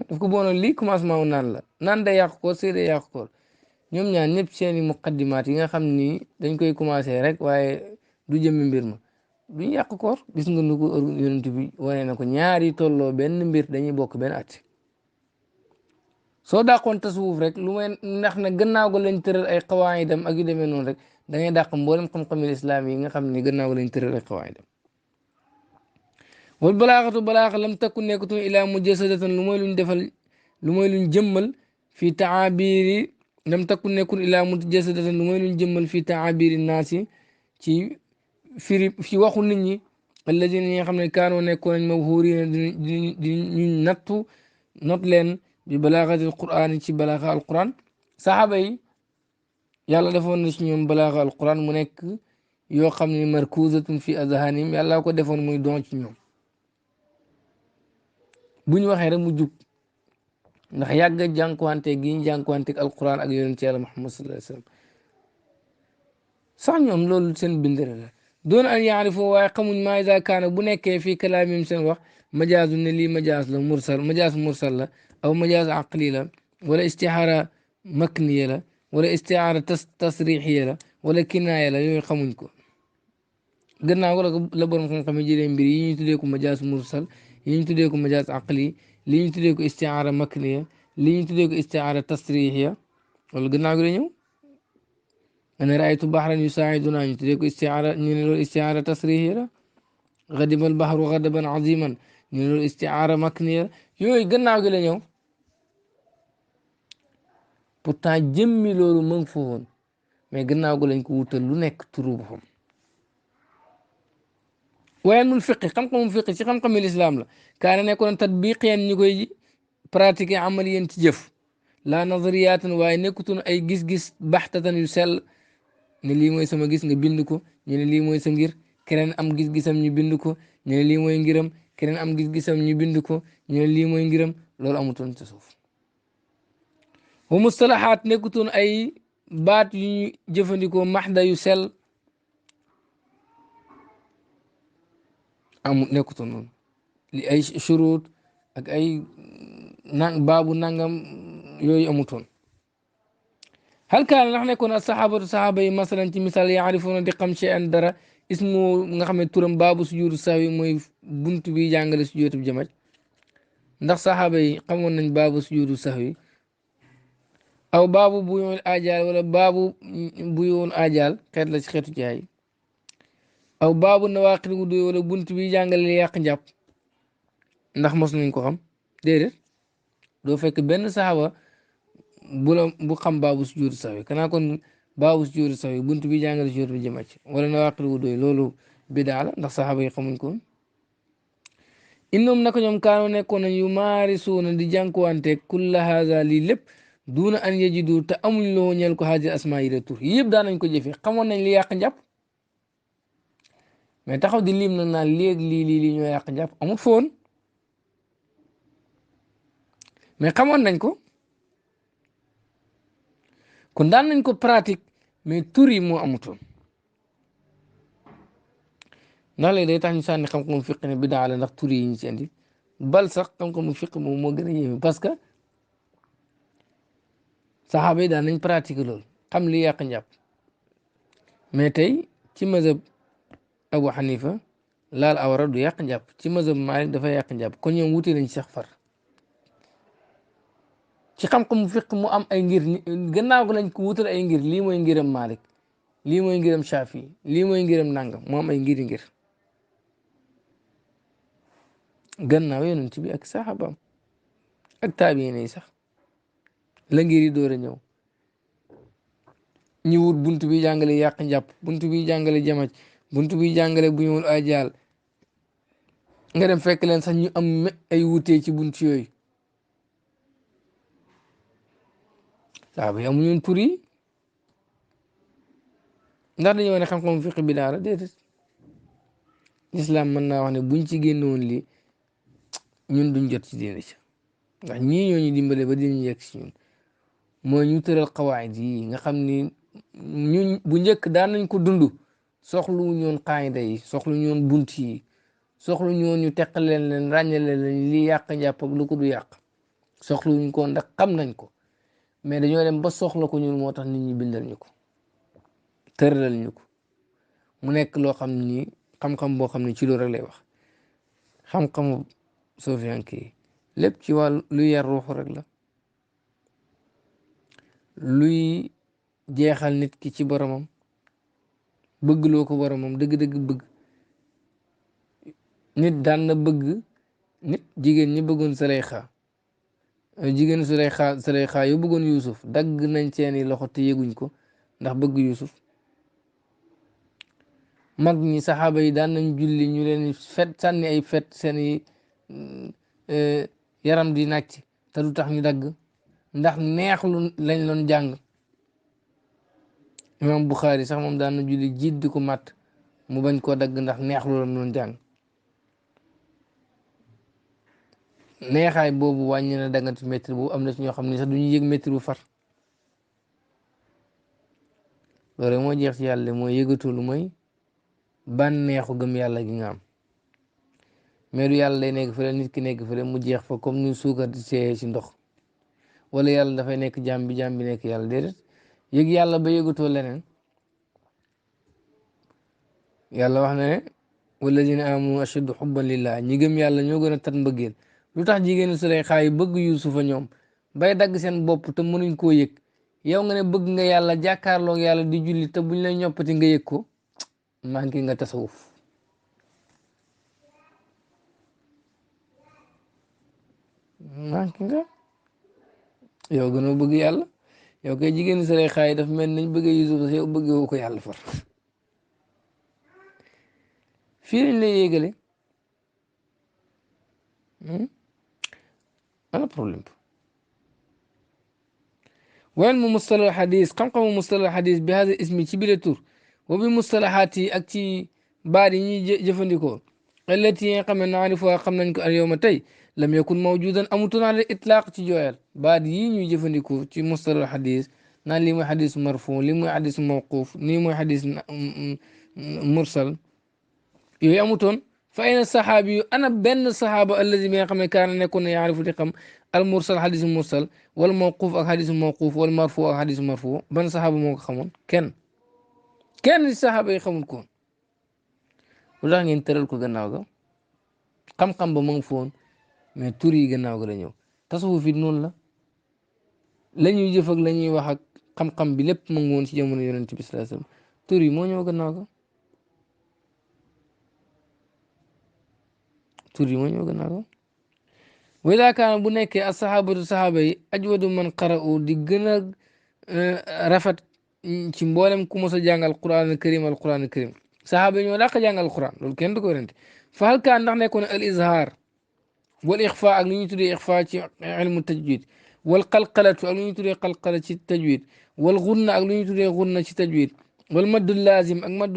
daf ko boonoon lii commencement wu naan la naan day yàq koor sëy day yàq koor ñoom ñaar ñëpp seeni muqaddimaat yi nga xam ni dañ koy commencé rek waaye du jëmmi mbir ma duñ yàq koor gis nga nu ko yonent bi wane na ko ñaari tolloo benn mbir dañuy bokk benn at soo dàqoon tasawuf rek lu may ndax na gannaaw ga lañ tëral ay qawaidam ak yu demee noonu rek da ngay dàq mboolem xam-xamil islam yi nga xam ni gannaaw ga lañ tëral ay qawaidam wal balaaxatu balaaxa lam takku nekkatun ilaa mujassadatan lu mooy luñ defal lu mooy luñ jëmmal fii taabiri lam takku nekkul ilaa mujassadatan lu mooy luñ jëmmal fii taabiri naasi ci firi fi waxu nit ñi alladina ñi nga xam ne kaanoo nekkoon nañ mabhuurina di ñu nattu not leen bi balaaxatil quraan ci balaaxa alquran saxaaba yi yàlla defoon na ci ñoom balaaxa alquran mu nekk yoo xam ne markuzatun fi azhanihim yàlla ko defoon muy don ci ñoom bu ñu waxee rek mu jug ndax yàgg a jànkuwanteeg gi ñu jànkuwanteeg alquran ak yonent yàlla Muhammad sallallahu alayhi wa sallam sax ñoom loolu seen bindere la doon an yaarifu waaye xamuñ maa iza kaana bu nekkee fii kalaamim seen wax majaasu ne lii majaas la mursal majaas mursal la aw majaas aqli la wala istihaara makniya la wala istihaara tasrixiya la wala kinaaya la yooyu xamuñ ko gannaaw la borom xam-xam yi jëlee mbir yi ñu tuddee ko majaas mursal yi ñu tuddee ko majaas aqli li ñu tuddee ko istihaara makniya li ñu tuddee ko istihaara tasrixiya wala gannaaw gi la ñëw ana raaytu baxran yusaiduna ñu tuddee ko istiaara ñu ne loolu istiaara tasrihi la xadiba albaxru xadaban aziman ñu ne loolu istiaara makniya yooyu gannaaw gi la ñëw pourtant jëmmi loolu mu ngi fa woon mais gannaaw gi lañ ko wutal lu nekk turu boppam waaye mul fiqi xam-xamum fiqi ci xam-xami lislaam la kaana nekkoon tatbiqiyan ñu koy pratiquer amaliyan ci jëf la nazariyaatan waaye nekkutoon ay gis-gis baxtatan yu sell ne lii mooy sama gis nga bind ko ñu ne lii mooy sa ngir keneen am gis-gisam ñu bind ko ñu ne lii mooy ngiram keneen am gis-gisam ñu bind ko ñu ne lii mooy ngiram loolu amutoon ci suuf wa mustalahaat nekkutoon ay baat yu ñu jëfandikoo maxda yu sell amu nekkutoon noonu li ay shurut ak ay baabu nangam yooyu amutoon hal kaana ndax nekkoon ak saxaabatu saxaaba yi masalan ci misaal yaarifuuna di xam shay'an dara ismu nga xam ne turam baabu sujuudu sahwi mooy buntu bi jàngale sujuudu jamaj ndax saxaaba yi xamoon nañ baabu sujuudu sahwi aw baabu buyoon ajaal wala baabu buyoon ajaal xeet la ci xeetu jaay aw baabu nawaaqid wudu wala buntu bi jàngale yàq njàpp ndax mos nañ ko xam déedéet doo fekk benn saxaaba bu xam baabu sujuudu sahwi kanaa kon baabu sujuudu sahwi buntu bi jàngale sujuudu jamaj wala nawaaqid wudu loolu bidaa la ndax saxaaba yi xamuñ ko innoom naka ñoom kaanoo nekkoon nañ yu maarisuuna di jànkuwanteeg kulla haza lii lépp duuna an yajidu te amuñ loo ñeel ko haadi asmaa yi de tur yëpp daan nañ ko jëfee xamoon nañ li yàq njàpp mais taxaw di lim na naan léegi lii ñoo yàq njàpp amul foon mais xamoon nañ ko kon daan nañ ko pratique mais tur yi moo amutoon ndax léegi day tax ñu sànni xam-xamu fiq ne bidaa la ndax tur yi ñu ci indi bal sax xam-xamu fiq moom moo gën a yéeme parce que saxaaba yi daan nañ pratique loolu xam li yàq njàpp mais tey ci mazhab Abu Hanifa laal awra du yàq njàpp ci mazhab Malik dafa yàq njàpp kon ñoom wuute nañ sax far ci xam-xamu fiq mu am ay ngir gannaaw ko lañ ko wutal ay ngir lii mooy ngiram Malik lii mooy ngiram Shafi lii mooy ngiram nangam mu am ay ngir gannaaw yonent bi ak saxaabaam ak taabiin yi sax la ngir yi door a ñëw ñu wut buntu bi jàngale yàq njàpp buntu bi jàngale jamaj buntu bi jàngale bu ñëwul ajaal nga dem fekk leen sax ñu am ay wutee ci buntu yooyu saxaaba yi amuñu tur yi ndax dañoo ne xam-xam fiq bi daara déedéet islam mën naa wax ne buñ ci génnoon lii ñun duñ jot ci diine ci ndax ñii ñoo ñu dimbale ba dinañ yegg si ñun mooy ñu tëral xawaayid yi nga xam ni ñun bu njëkk daan nañ ko dund soxlu ñoon xaayida yi soxlu ñoon bunt yi soxlu ñoon ñu teqaleen leen ràññale leen li yàq njàpp ak lu ko du yàq soxluwuñ ko ndax xam nañ ko mais dañoo dem ba soxla ko ñun moo tax nit ñi bindal ñu ko tëralal ñu ko mu nekk loo xam ni xam-xam boo xam ne ci loolu rek lay wax xam-xamu sofiyanke yi lépp ci wàllu luy yar ruuxu rek la luy jeexal nit ki ci boromam bëgg loo ko boromam dëgg-dëgg bëgg nit daan na bëgg nit jigéen ñi bëggoon Saleyxa jigéen Saleyxa yu bëggoon Yuusuf dagg nañ seeni loxo te yëguñ ko ndax bëgg Yuusuf mag ñi saxaaba yi daan nañ julli ñu leen fet sànni ay fet seeni yaram di nàcc te du tax ñu dagg ndax neexlu lañ doon jàng imam Buxaari sax moom daan na julli jiit di ko màtt mu bañ koo dagg ndax neexlu la doon jàng neexaay boobu wàññi na daggante métti boobu am na ci ñoo xam ne sax du ñu yëg métti bu far loolu moo jeex ci yàlla mooy yëgatoo lu mooy bànneexu gëm yàlla gi nga am mais du yàlla day nekk fële nit ki nekk fële mu jeex fa comme ni suukar di seeyee ci ndox wala yàlla dafay nekk jaam bi nekk yàlla déedéet yëg yàlla ba yëgatoo leneen yàlla wax na ne walladina amanu ashaddu xubban lillah ñi gëm yàlla ñoo gën a tat mbëggeel lu tax jigéenu Suleyxa yi bëgg Yuusufa ñoom bay dagg seen bopp te mënuñ koo yëg yow nga ne bëgg nga yàlla jàkkaarloog yàlla di julli te buñ lay ñoppati nga yëg ko manqué nga tasawuf manqué nga yow gënoo bëgg yàlla yow kay jigéenu Suleyxa yi daf mel nañ bëggee Yuusufa yow bëggee ko yàlla far fii lañ lay yéegale ana problème وعلم مصطلح الحديث قم مصطلح الحديث بهذا الاسم تبيل تور وبمصطلحات أكتي باري جفندكو التي قم نعرفها قم اليوم تي لم يكن موجودا أمتنا على الإطلاق تجوال باري جفندكو تي مصطلح الحديث نان لي مو حديث مرفوع لي مو حديث موقوف لي مو حديث مرسل يو أمتون فأين الصحابي أنا بين الصحابة الذي كان يكون يعرف لقم المرسل حديث المرسل والموقوف حديث الموقوف والمرفوع حديث المرفوع بن صحابة موقع خمون كان الصحابة يخمون كون ولا ينترل كو غناوغا قم بمنفون من توري غناوغا لا نيو تصوف في نون لا لا نيو جيف ak la ñuy wax ak xam-xam bi lépp mu ngi woon ci jamono yonent bi sallallahu alayhi wasallam turi moo ñëw gannaaw ga turi moo ñëw gannaaw ga وإذا كان بنيك الصحابة أجود من قرأوا دي جنا رفت تيمبولم كموسى جانغ القرآن الكريم صحابة يولاك جانغ القرآن لول كن دكورنت فهل كان نحن يكون الإظهار والإخفاء أغني تري إخفاء علم التجويد والقلقلة أغني تري قلقلة التجويد والغنة أغني تري غنة التجويد والمد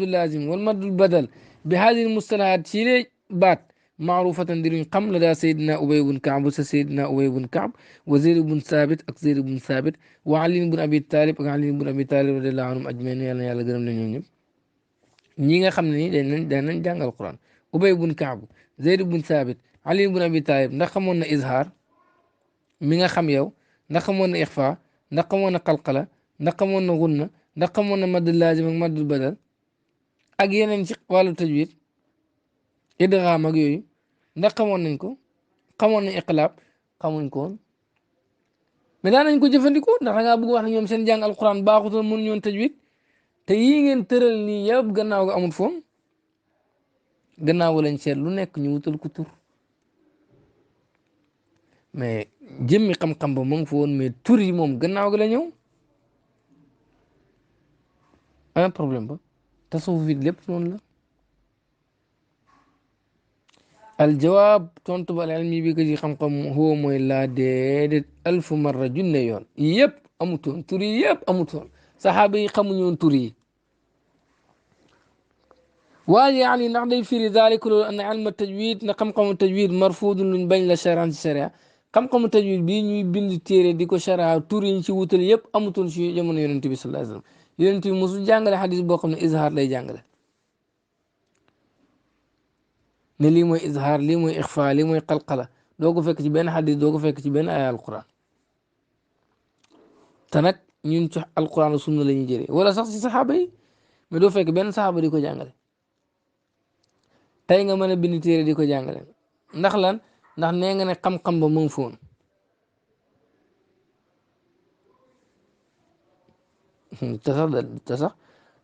اللازم والمد البدل بهذه المصطلحات تيري بات معروفة ديرين قم لدى سيدنا أبي بن كعب وسيدنا أبي بن كعب وزيد بن ثابت أكزيد بن ثابت وعلي بن أبي طالب وعلي بن أبي طالب رضي الله عنهم أجمعين يلا يلا gërëm leen ñoom ñëpp ñi nga xam ne ni dañ jàng alquran Ubay bun Kaab Zayd bun Thabit Ali bun Abi Talib ndax xamoon na izhar mi nga xam yow ndax xamoon na ixfa ndax xamoon na qalqala ndax xamoon na gunna ndax xamoon na maddul laazim ak maddul badal ak yeneen ci wàllu tajwid idgham ak yooyu ndax xamoon nañ ko xamoon nañ iqlaab xamuñ ko woon mais daan nañ ko jëfandikoo ndax da ngaa bëgg wax ne ñoom seen jàng alquran baaxutoon mënuñu woon tajwid te yii ngeen tëral nii yëpp gannaaw ga amul foon gannaaw ga lañ seet lu nekk ñu wutal ko tur mais jëmmi xam-xam ba mu ngi fa woon mais tur yi moom gannaaw ga la ñëw un problème ba tasawuf it lépp noonu la الجواب تنتبه العلمي بيجي خم هو مويلا ديد ألف مرة جنة يون يب أموتون توري يب أموتون صحابي خمون توري ويعني نقدر في ذلك أن علم التجويد نقم التجويد مرفوض من بين الشرع الشرع قم التجويد بيني بين تيري ديكو شرع توري نشي وتل يب أموتون شيء جمون ينتبه صلى الله عليه وسلم ينتبه مسلم جانغل حديث بوكم إظهار لي جانغل ne lii mooy izhaar lii mooy ixfa lii mooy qalqala doo ko fekk ci benn xadis doo ko fekk ci benn ay alquran te nag ñun ci alquran sunna la ñuy jëlee wala sax si saxaaba yi mais doo fekk benn saxaaba di ko jàngale tey nga mën a bind téere di ko jàngale ndax lan ndax nee nga ne xam-xam ba mu ngi foon te sax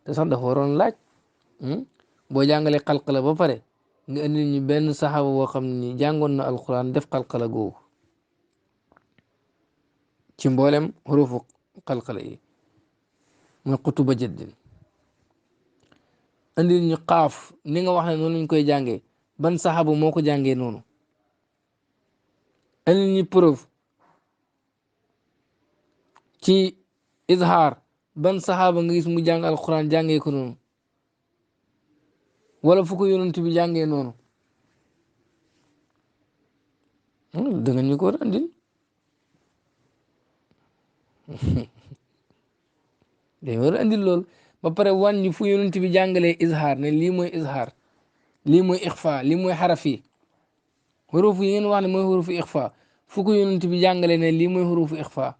dafa waroon laaj boo jàngalee xalqala ba pare nga indi ñu benn saxaaba boo xam ne jàngoon na alquran def xalqala googu ci mboolem xurufu xalqala yi muy xutuba jaddin indi ñu xaaf ni nga wax ne noonu lañ koy jàngee ban saxaaba moo ko jàngee noonu indi ñu preuve ci izhaar ban saxaaba nga gis mu jàng alquran jàngee ko noonu wala fu ko yonent bi jàngee noonu da nga ñu ko war a andil dañ war a andil loolu ba pare wàññi fu yonent bi jàngalee izhaar ne lii mooy izhaar lii mooy ixfa lii mooy xaraf yi xuruuf yi ngeen wax ne mooy xuruufu ixfa fu ko yonent bi jàngalee ne lii mooy xuruufu ixfa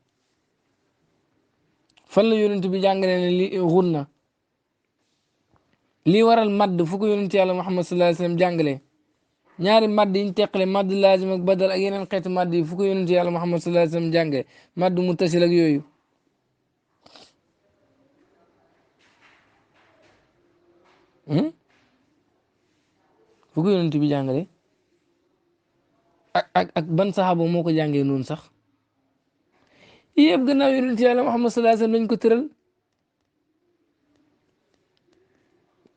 fan la yonent bi jàngalee ne lii xunna lii waral madd fu ko yonent yàlla Muhammad sallallahu alayhi wa sallam jàngalee ñaari madd yi ñu teqale madd laazim ak badal ak yeneen xeeti madd yi fu ko yonent yàlla Muhammad sallallahu alayhi wa sallam jàngee madd muttasil ak yooyu fu ko yonent bi jàngale ak ban saxaaba moo ko jàngee noonu sax yëpp gannaaw yonent yàlla Muhammad sallallahu alayhi wa sallam lañ ko tëral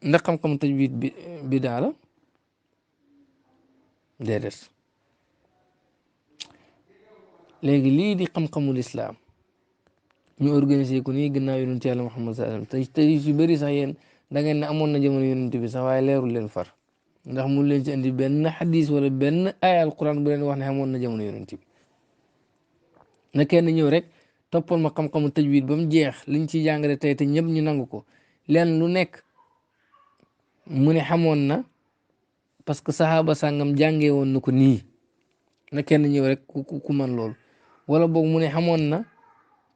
ndax xam-xam tajwid bi bidaa la déedéet léegi lii di xam-xamul islaam ñu organisé ko nii gannaaw yonent yàlla Muhammad sallallahu alayhi wa sallam te yu bëri sax yéen da ngeen ne amoon na jamono yonent bi sax waaye leerul leen far ndax mun leen ci andi benn xadis wala benn ay alquran bu leen wax ne amoon na jamono yonent bi na kenn ñëw rek toppoon ma xam-xamu tajwid ba mu jeex liñ ciy jàngale tey te ñëpp ñu nangu ko leen lu nekk mu ne xamoon na parce que saxaaba sàngam jàngee woon na ko nii na kenn ñëw rek ku man loolu wala boog mu ne xamoon na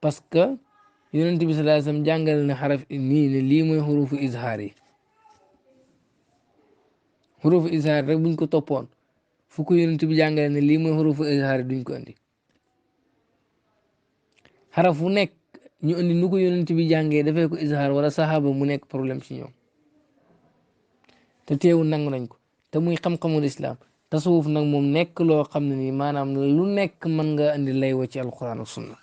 parce que yonent bi sallallahu alayhi wasallam jàngal na xaraf nii ne lii mooy xurufu izhaar yi xurufu izhaar rek buñ ko toppoon fu ko yonent bi jàngale ne lii mooy xurufu izhaar yi duñ ko andi xaraf fu nekk ñu andi nu ko yonent bi jàngee dafay ko izhaar wala saxaaba mu nekk problème ci ñoom te teewul nangu nañ ko te muy xam-xamul islam tasawuf nag moom nekk loo xam ne nii maanaam lu nekk mën nga andi lay wa ci alquran ak sunna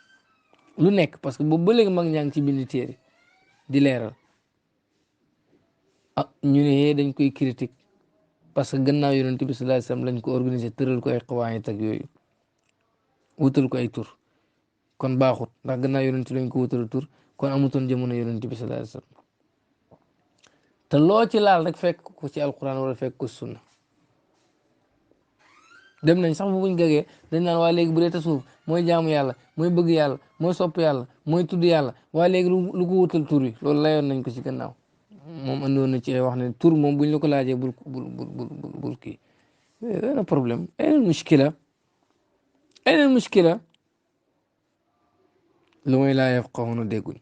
lu nekk parce que boobu ba léegi mag ñaa ngi ci bind téere di leeral ah ñu ne dañ koy critique parce que gannaaw yonent bi sallallahu alayhi wasallam lañ ko organisé tëral ko ay xawaayit ak yooyu wutal ko ay tur kon baaxut ndax gannaaw yonent lañ ko wutal tur kon amutoon jamono yonent bi sallallahu alayhi wasallam te loo ci laal rek fekk ko ci alquran wala fekk ko sunna dem nañ sax bu buñ gagee dañ naan waa léegi bu dee tasawuf mooy jaamu yàlla mooy bëgg yàlla mooy sopp yàlla mooy tudd yàlla waa léegi lu ko wutal tur yi loolu layoon nañ ko ci gannaaw moom andoon na ci ay wax ne tur moom buñ la ko laajee bul kii benn problème aynal mushkila lu mooy laa yafqahuna dégguñ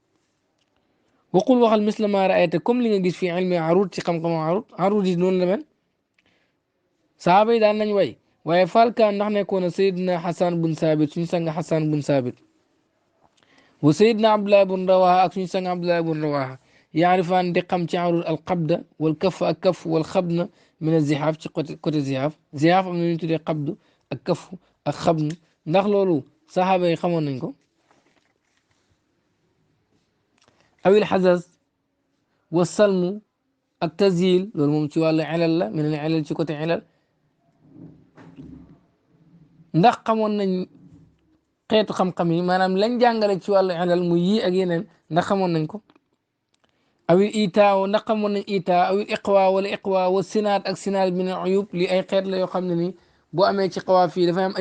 waqul waxal misla ma raayta comme li nga gis fii ilmi arud ci xam-xam arud yi noonu la mel saaba yi daan nañ way waaye falkaan ndax nekkoon na sayidna xasan bun saabit suñu sang xasan bun saabit wa sayidna abdullah bun rawaha ak suñu sang abdullah bun rawaha yaarifaan di xam ci arud al qabda wal kaf ak kaf wal xabna min al zihaaf ci côté zihaaf zihaaf am na ñu tuddee qabdu ak kaf ak xabn ndax loolu saxaaba yi xamoon nañ ko awil xazaz wa salmu ak tazyil loolu moom ci wàllu ilal la min al ilal ci côté ilal ndax xamoon nañ xeetu xam-xam yi maanaam lañ jàngale ci wàllu ilal mu yii ak yeneen ndax xamoon nañ ko awil itaa ndax xamoon nañ itaa awil iqwa wala iqwa wa sinaat ak sinaat min al uyub lii ay xeet la yoo xam ne ni boo amee ci xawaa fii dafay am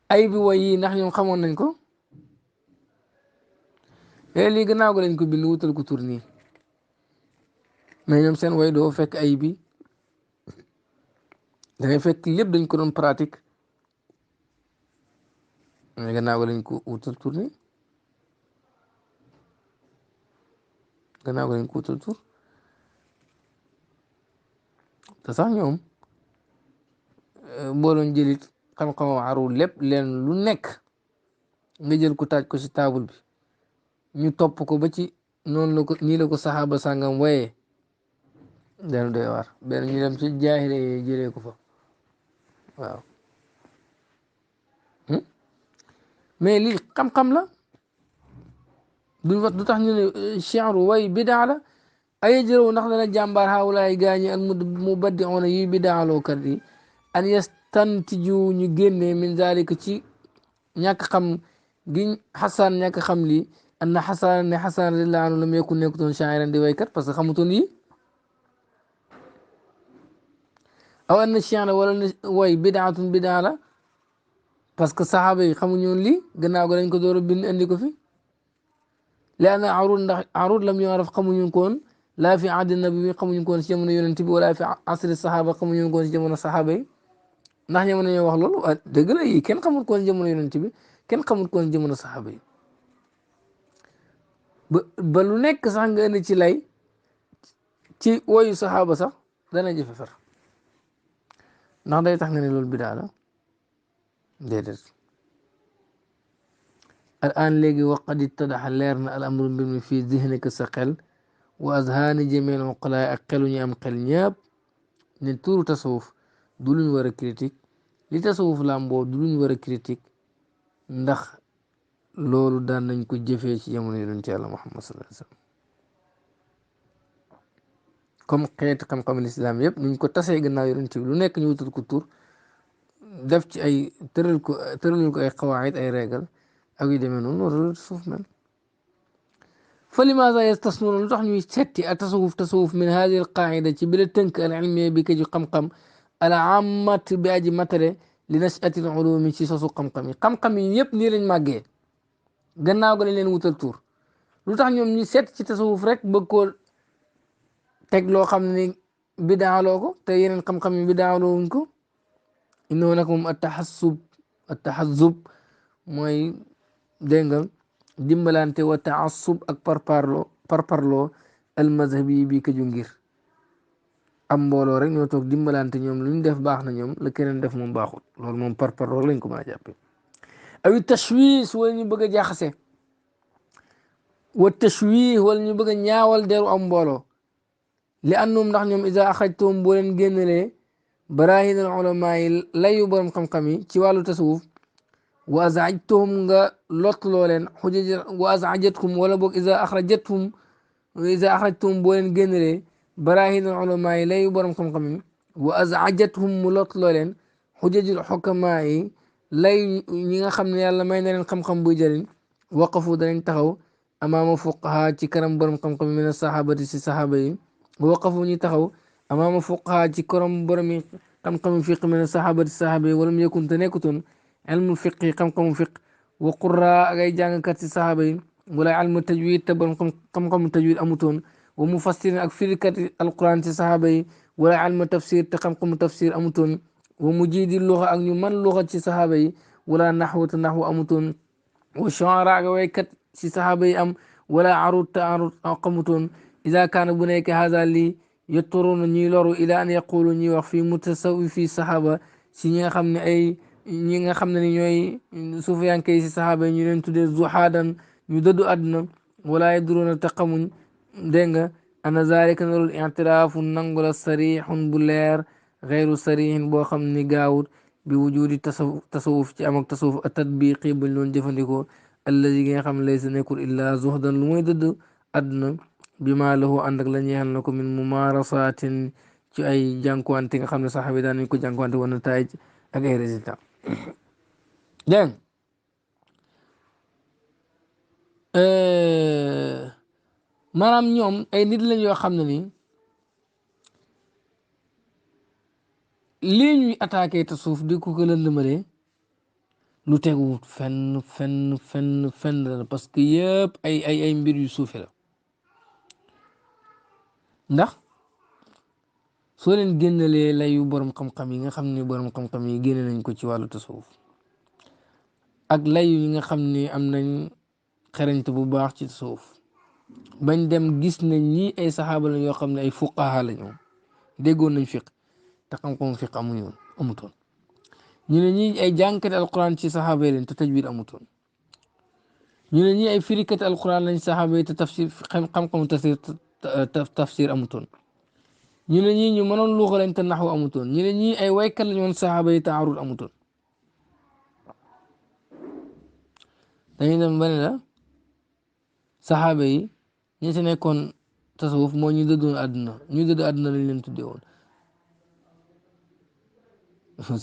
ayib way yi ndax ñoom xamoon nañ ko léegi lii gannaaw ko lañ ko bind wutal ko tur nii mais ñoom seen way doo fekk ayib yi da ngay fekk lépp dañ ko doon pratique mais gannaaw ga lañ ko wutal tur ni gannaaw ga lañ ko wutal tur te sax ñoom boo doon jëlit xam-xamam arul lépp leen lu nekk nga jël ko taaj ko si taabul bi ñu topp ko ba ci noonu la ko nii la ko saxaaba sàngam waaye dana doy waar benn ñu dem ci jaahile yi jëlee ko fa waaw mais lii xam-xam la duñ wax du tax ñu ne chi'ru way bidaa la ay jërëw ndax dana jàmbaar xaawulaay gaañi al mu baddi ona yuy bidaaloo kat yi an yastantiju ñu génnee min zalika ci ñàkk xam giñ xasaan ñàkk xam lii an na xasaan ne xasaan radiyallahu anhu lam yakun nekkutoon shaa'iran di waykat parce que xamutoon yi aw an na shi'ra wala na way bidaatun bidaa la parce que saxaaba yi xamuñoon lii gannaaw ga dañ ko door a bind andi ko fi li anna arud ndax arud lam yu'raf xamuñu koon laa fi ahdi nabi xamuñu koon si jamono yonent bi wala fi asri saxaaba xamuñu koon si jamono saxaaba yi ndax ñoo ñoo wax loolu dëgg la yi kenn xamul koon jamono yonent bi kenn xamul koon jamono saxaaba yi ba lu nekk sax nga indi ci lay ci woyu saxaaba sax dana jëfe far ndax day tax nga ne loolu bidaa la déedéet al an léegi waqad ittadaxa leer na al amru mbir mi fii zihnika sa xel wa azhaani jamil uqalaay ak xelu ñu am xel ñëpp ne tuuru tasawuf du luñ war a critique li tasawuf làmboo du luñ war a critique ndax loolu daan nañ ko jëfee ci jamono yonent Yàlla Muhammad sallallahu alayhi wa sallam comme xeeti xam-xam lislaam yëpp nuñ ko tasee gannaaw yonent bi lu nekk ñu wutal ko tur def ci ay tëral ko ay xawaayit ay régal ak yu demee noonu loolu tasawuf mel fa limaza yastasnuuna lu tax ñuy setti a tasawuf min hadihi al qaida ci bi la tënk al ilmiya bi ka ji xam-xam al ammat bi aji matale li nashatil ulumi ci sosu xam-xam yi xam-xam yi yëpp nii lañ màggee gannaaw ga lañ leen wutal tur lu tax ñoom ñu seet ci tasawuf rek bëgg koo teg loo xam ne bidaaloo ko te yeneen xam-xam yi bidaaloo wuñ ko innahu nag moom attaxassub mooy dégg nga dimbalante wa taassub ak parparloo almazhabi bi ka ju ngir am mbooloo rek ñoo toog dimbalante ñoom lu ñu def baax na ñoom la keneen def moom baaxul loolu moom parparloo lañ ko mën a jàppe awi tashwiis wala ñu bëgg a jaxase wa tashwiih wala ñu bëgg a ñaawal deru am mbooloo li annum ndax ñoom isa axajtum boo leen génnalee barahin al ulama yi layu borom xam-xam yi ci wàllu tasawuf wa azajtuhum nga lotloo leen xujaj wa azajatkum wala boog isa axrajtum boo leen génnalee barahin al ulama yi layu borom xam-xam yi wa azajatuhum mu lotloo leen xujajul xukama yi lay ñi nga xam ne yàlla may na leen xam-xam buy jëriñ waqafu danañ taxaw amaama fuqaha ci kanam borom xam-xam yi min asahabati si sahaba yi waqafu ñi taxaw amaama fuqaha ci kanam borom yi xam-xamu fiq min asahabati sahaba yi walam yakun te nekkutoon ilmu fiqi xam-xamu fiq wa qurra ak ay jàngkat si sahaba yi wala ilmu tajwid te borom xam-xamu tajwid amutoon wa mufassirin ak firikat alquran si sahaba yi wala ilmu tafsir te xam-xamu tafsir amutoon wa mujidi luxa ak ñu man luxa ci saxaaba yi wala naxwu te naxwu amutoon wa shuara ak waykat ci saxaaba yi am wala arut te arut xamutoon ida kaana bu nekk haza lii yettoruna ñuy loru ila an yaqulu ñuy wax fii mutasawifi saxaaba si ñi nga xam ne ay ñi nga xam ne ni ñooy suufiyanke yi si saxaaba yi ñu leen tuddee zuhaadan ñu dëddu àdduna wala yadruuna te xamuñ dégg nga ana zalika narul i'tiraafu nangu la sarixun bu leer xeyru sarihin boo xam ni gaawut bi wujudi tasawuf ci am ak tasawuf a tatbiqi buñ loon jëfandikoo allazi gi nga xam ne laysa nekkul illaa zuhdan lu mooy dëdd àdduna bi maa lahu ànd ak la ñeexal na ko min mumarasatin ci ay jànkuwante nga xam ne sax bi daan nañ ko jànkuwante wana taay ak ay résultat dégg maanaam ñoom ay nit lañ yoo xam ne ni lii ñuy attaqué te suuf di ko lëndëmale lu teguwut fenn la parce que yëpp ay mbir yu suufe la ndax soo leen génnalee layu borom xam-xam yi nga xam ne borom xam-xam yi génne nañ ko ci wàllu tasawuf ak layu yi nga xam ne am nañ xarañte bu baax ci tasawuf bañ dem gis nañ ñii ay saxaaba la yoo xam ne ay fuqaha la ñoom déggoon nañ fiq te xam-xam fiq amutoon ñu ne ñii ay jànkati alquran ci saxaaba yi lañ te tajwid amutoon ñu ne ñii ay firikati alquran lañ saxaaba yi te tafsir xam-xamu tafsir amutoon ñu ne ñii ñu mënoon luuxa lañ te naxwu amutoon ñu ne ñii ay waykat lañ woon saxaaba yi te arud amutoon dañuy dem ba ne la saxaaba yi ñi si nekkoon tasawuf moo ñu dëddoon àdduna ñu dëdd àdduna lañ leen tuddee woon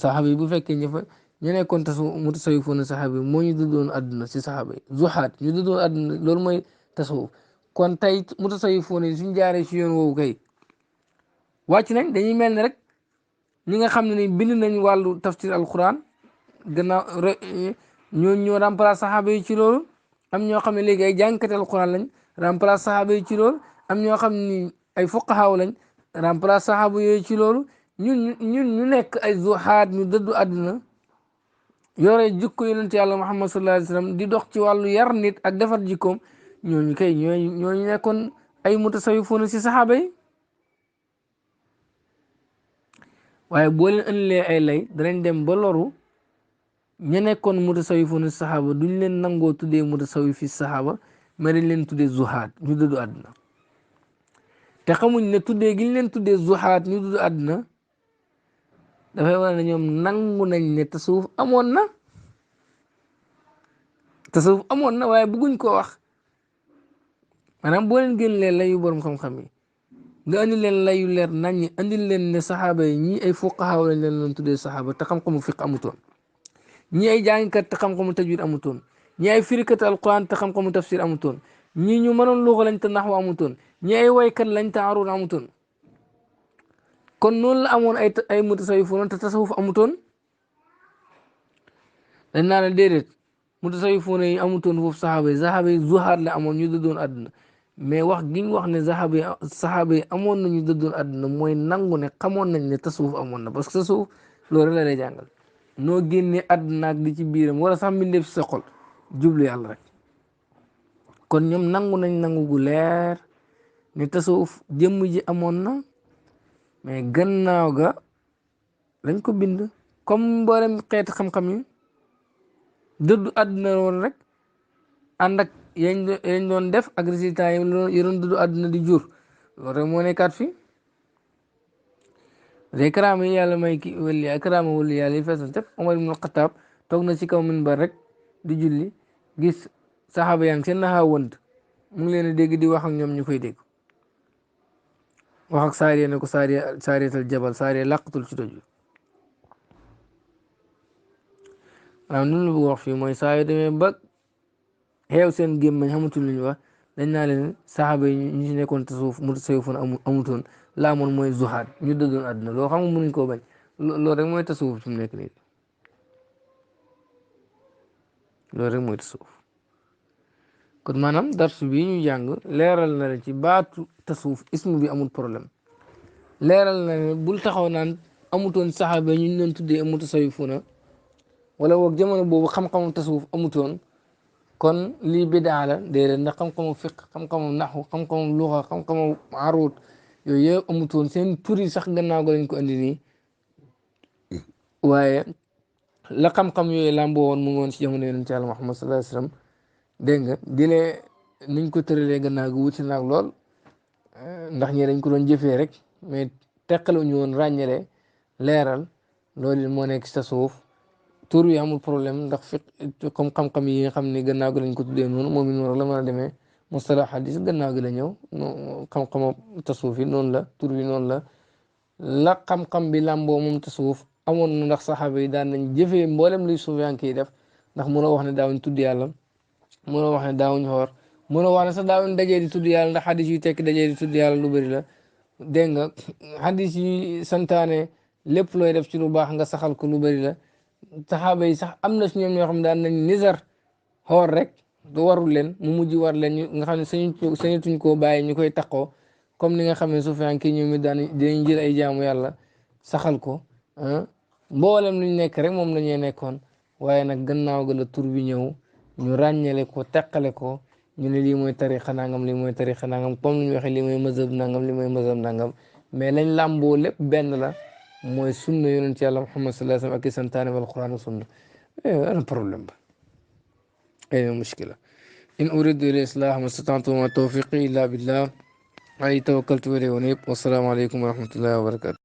saxaaba yi bu fekkee ñu nekkoon tasawuf mutasawifoon saxaaba yi moo ñu dëddoon àdduna si saxaaba yi zuxaat ñu dëddoon àdduna loolu mooy tasawuf kon tey mutasawifoon yi suñ jaaree si yoon woowu kay wàcc nañ dañuy mel ne rek ñi nga xam ne ni bind nañ wàllu tafsir alquran gannaaw ñoo remplace saxaaba yi ci loolu am ñoo xam ne léegi ay jàngkati alquran lañ remplace saxaaba yi ci loolu am ñoo xam ni ay fuqahaaw lañ remplace saxaaba yooyu ci loolu ñun ñu nekk ay zuhaad ñu dëddu àdduna yore jikko yonent yàlla Muhammad sallallahu alayhi wa sallam di dox ci wàllu yar nit ak defar jikkoom ñooñu kay ñooñu nekkoon ay mutasawifoon si saxaaba yi waaye boo leen ëndilee ay lay danañ dem ba loru ña nekkoon mutasawifoon si saxaaba duñ leen nangoo tuddee mutasawif fi saxaaba mais dañ leen tuddee zuhaad ñu dëddu àdduna te xamuñ ne tuddee gi ñu leen tuddee zuhaad ñu dëddu àdduna dafay wane ne ñoom nangu nañ ne tasawuf amoon na waaye bëgguñ koo wax maanaam boo leen gën leen layu borom xam-xam yi nga andi leen layu leer nañ ñi andil leen ne saxaaba yi ñii ay fuqahaa lañ leen doon tuddee saxaaba te xam-xamu fiq amutoon ñii ay jàngkat te xam-xamu tajwid amutoon ñii ay firikat alquran te xam-xamu tafsir amutoon ñii ñu mënoon luuxa lañ te naxwu amutoon ñii ay waykat lañ te aruud amutoon kon noonu la amoon ay mutasawifoon te tasawuf amutoon dañ naa la déedéet mutasawifoon yi amutoon foofu saxaaba yi zuhaad la amoon ñu dëddoon àdduna mais wax gi ñu wax ne saxaaba yi amoon nañu dëddoon àdduna mooy nangu ne xamoon nañ ne tasawuf amoon na parce que tasawuf loolu la lay jàngal noo génnee àdduna ak di ci biiram wala sax mbindeef si sa xol jublu yàlla rek kon ñoom nangu nañ nangu gu leer ne tasawuf jëmm ji amoon na mais gannaaw ga lañ ko bind comme mboolem xeeti xam-xam yi dëddu àdduna woon rek ànd ak yañ doon def ak résultat yi doon dëddu àdduna di jur loolu rek moo nekkaat fi day karaama yi yàlla may ki wali karaama wali yàlla yi feesal tëpp Omar ibn Xataab toog na ci kaw minbar rek di julli gis saxaaba yaa ngi seen naxaa wënd mu ngi leen a dégg di wax ak ñoom ñu koy dégg wax ak saariya ne ko saariyatal jabal saariya làqatul ci doj bi waaw nunu la bëgg wax fii mooy saa yu demee ba xeew seen gémmañ xamatul lu ñu wax dañ naa leen saxaaba yi ñu ci nekkoon tasawuf mutasawwifoon amutoon la amoon mooy zuhaad ñu dëddoon àdduna loo xam nga mënuñ koo bañ loolu rek mooy tasawuf fi mu nekk nii loolu rek mooy tasawuf kon maanaam darsu bii ñu jàng leeral na la ci baatu tasawuf ismu bi amul problème leeral na ne bul taxaw naan amutoon saxaaba yi ñu leen tuddee mutasawwifoona wala boog jamono boobu xam-xamu tasawuf amutoon kon lii bidaa la déedéet ndax xam-xamu fiq xam-xamu naxu xam-xamu luxa xam-xamu aruut yooyu yëpp amutoon seen tur yi sax gannaaw ga lañ ko andi nii waaye la xam-xam yooyu làmboo woon mu ngi woon si jamono yonent Yàlla Muhammad sallallahu alayhi wa sallam dégg nga dilee niñ ko tëralee gannaaw gi wuti naag lool ndax ñi dañ ko doon jëfee rek mais teqaluñu woon ràññale leeral loolu moo nekk si tasawuf tur yi amul problème ndax fiq comme xam-xam yi nga xam ne gannaaw gi lañ ko tuddee noonu moom it noonu la mën a demee mustalah hadis gannaaw gi la ñëw xam-xamu tasawuf yi noonu la tur yi noonu la xam-xam bi làmboo moom tasawuf amoon na ndax saxaaba yi daan nañ jëfee mboolem luy suufiyanke yi def ndax mënoo wax ne daawuñ tudd yàlla mënoo wax ne daawuñ xoor mënoo wax ne sax daawuñ dajee di tudd yàlla ndax hadis yu tekki dajee di tudd yàlla lu bëri la dégg nga hadis yi santaane lépp looy def ci lu baax nga saxal ko lu bëri la saxaaba yi sax am na si ñoom ñoo xam daan nañ nizar xoor rek du warul leen mu mujj war leen nga xam ne sañatuñ koo bàyyi ñu koy taqoo comme ni nga xam ne Sufyaan ki ñoom it daan dinañ jël ay jaamu yàlla saxal ko mboolem luñ nekk rek moom la ñuy nekkoon waaye nag gannaaw ga la tur bi ñëw ñu ràññale ko teqale ko ñu ne lii mooy tariqa nangam lii mooy tariqa nangam comme ni ñu waxee lii mooy mazhab nangam lii mooy mazhab nangam mais lañ làmboo lépp benn la mooy sunna yonent yàlla Muhammad sallallahu alayhi wa sallam ak i santaane wal Quran wa sunna ana problème ba ay mushkila in uridu ila islah ma stata'tu ma tawfiqi illa billah عليه توكلت وإليه أنيب والسلام عليكم ورحمة الله وبركاته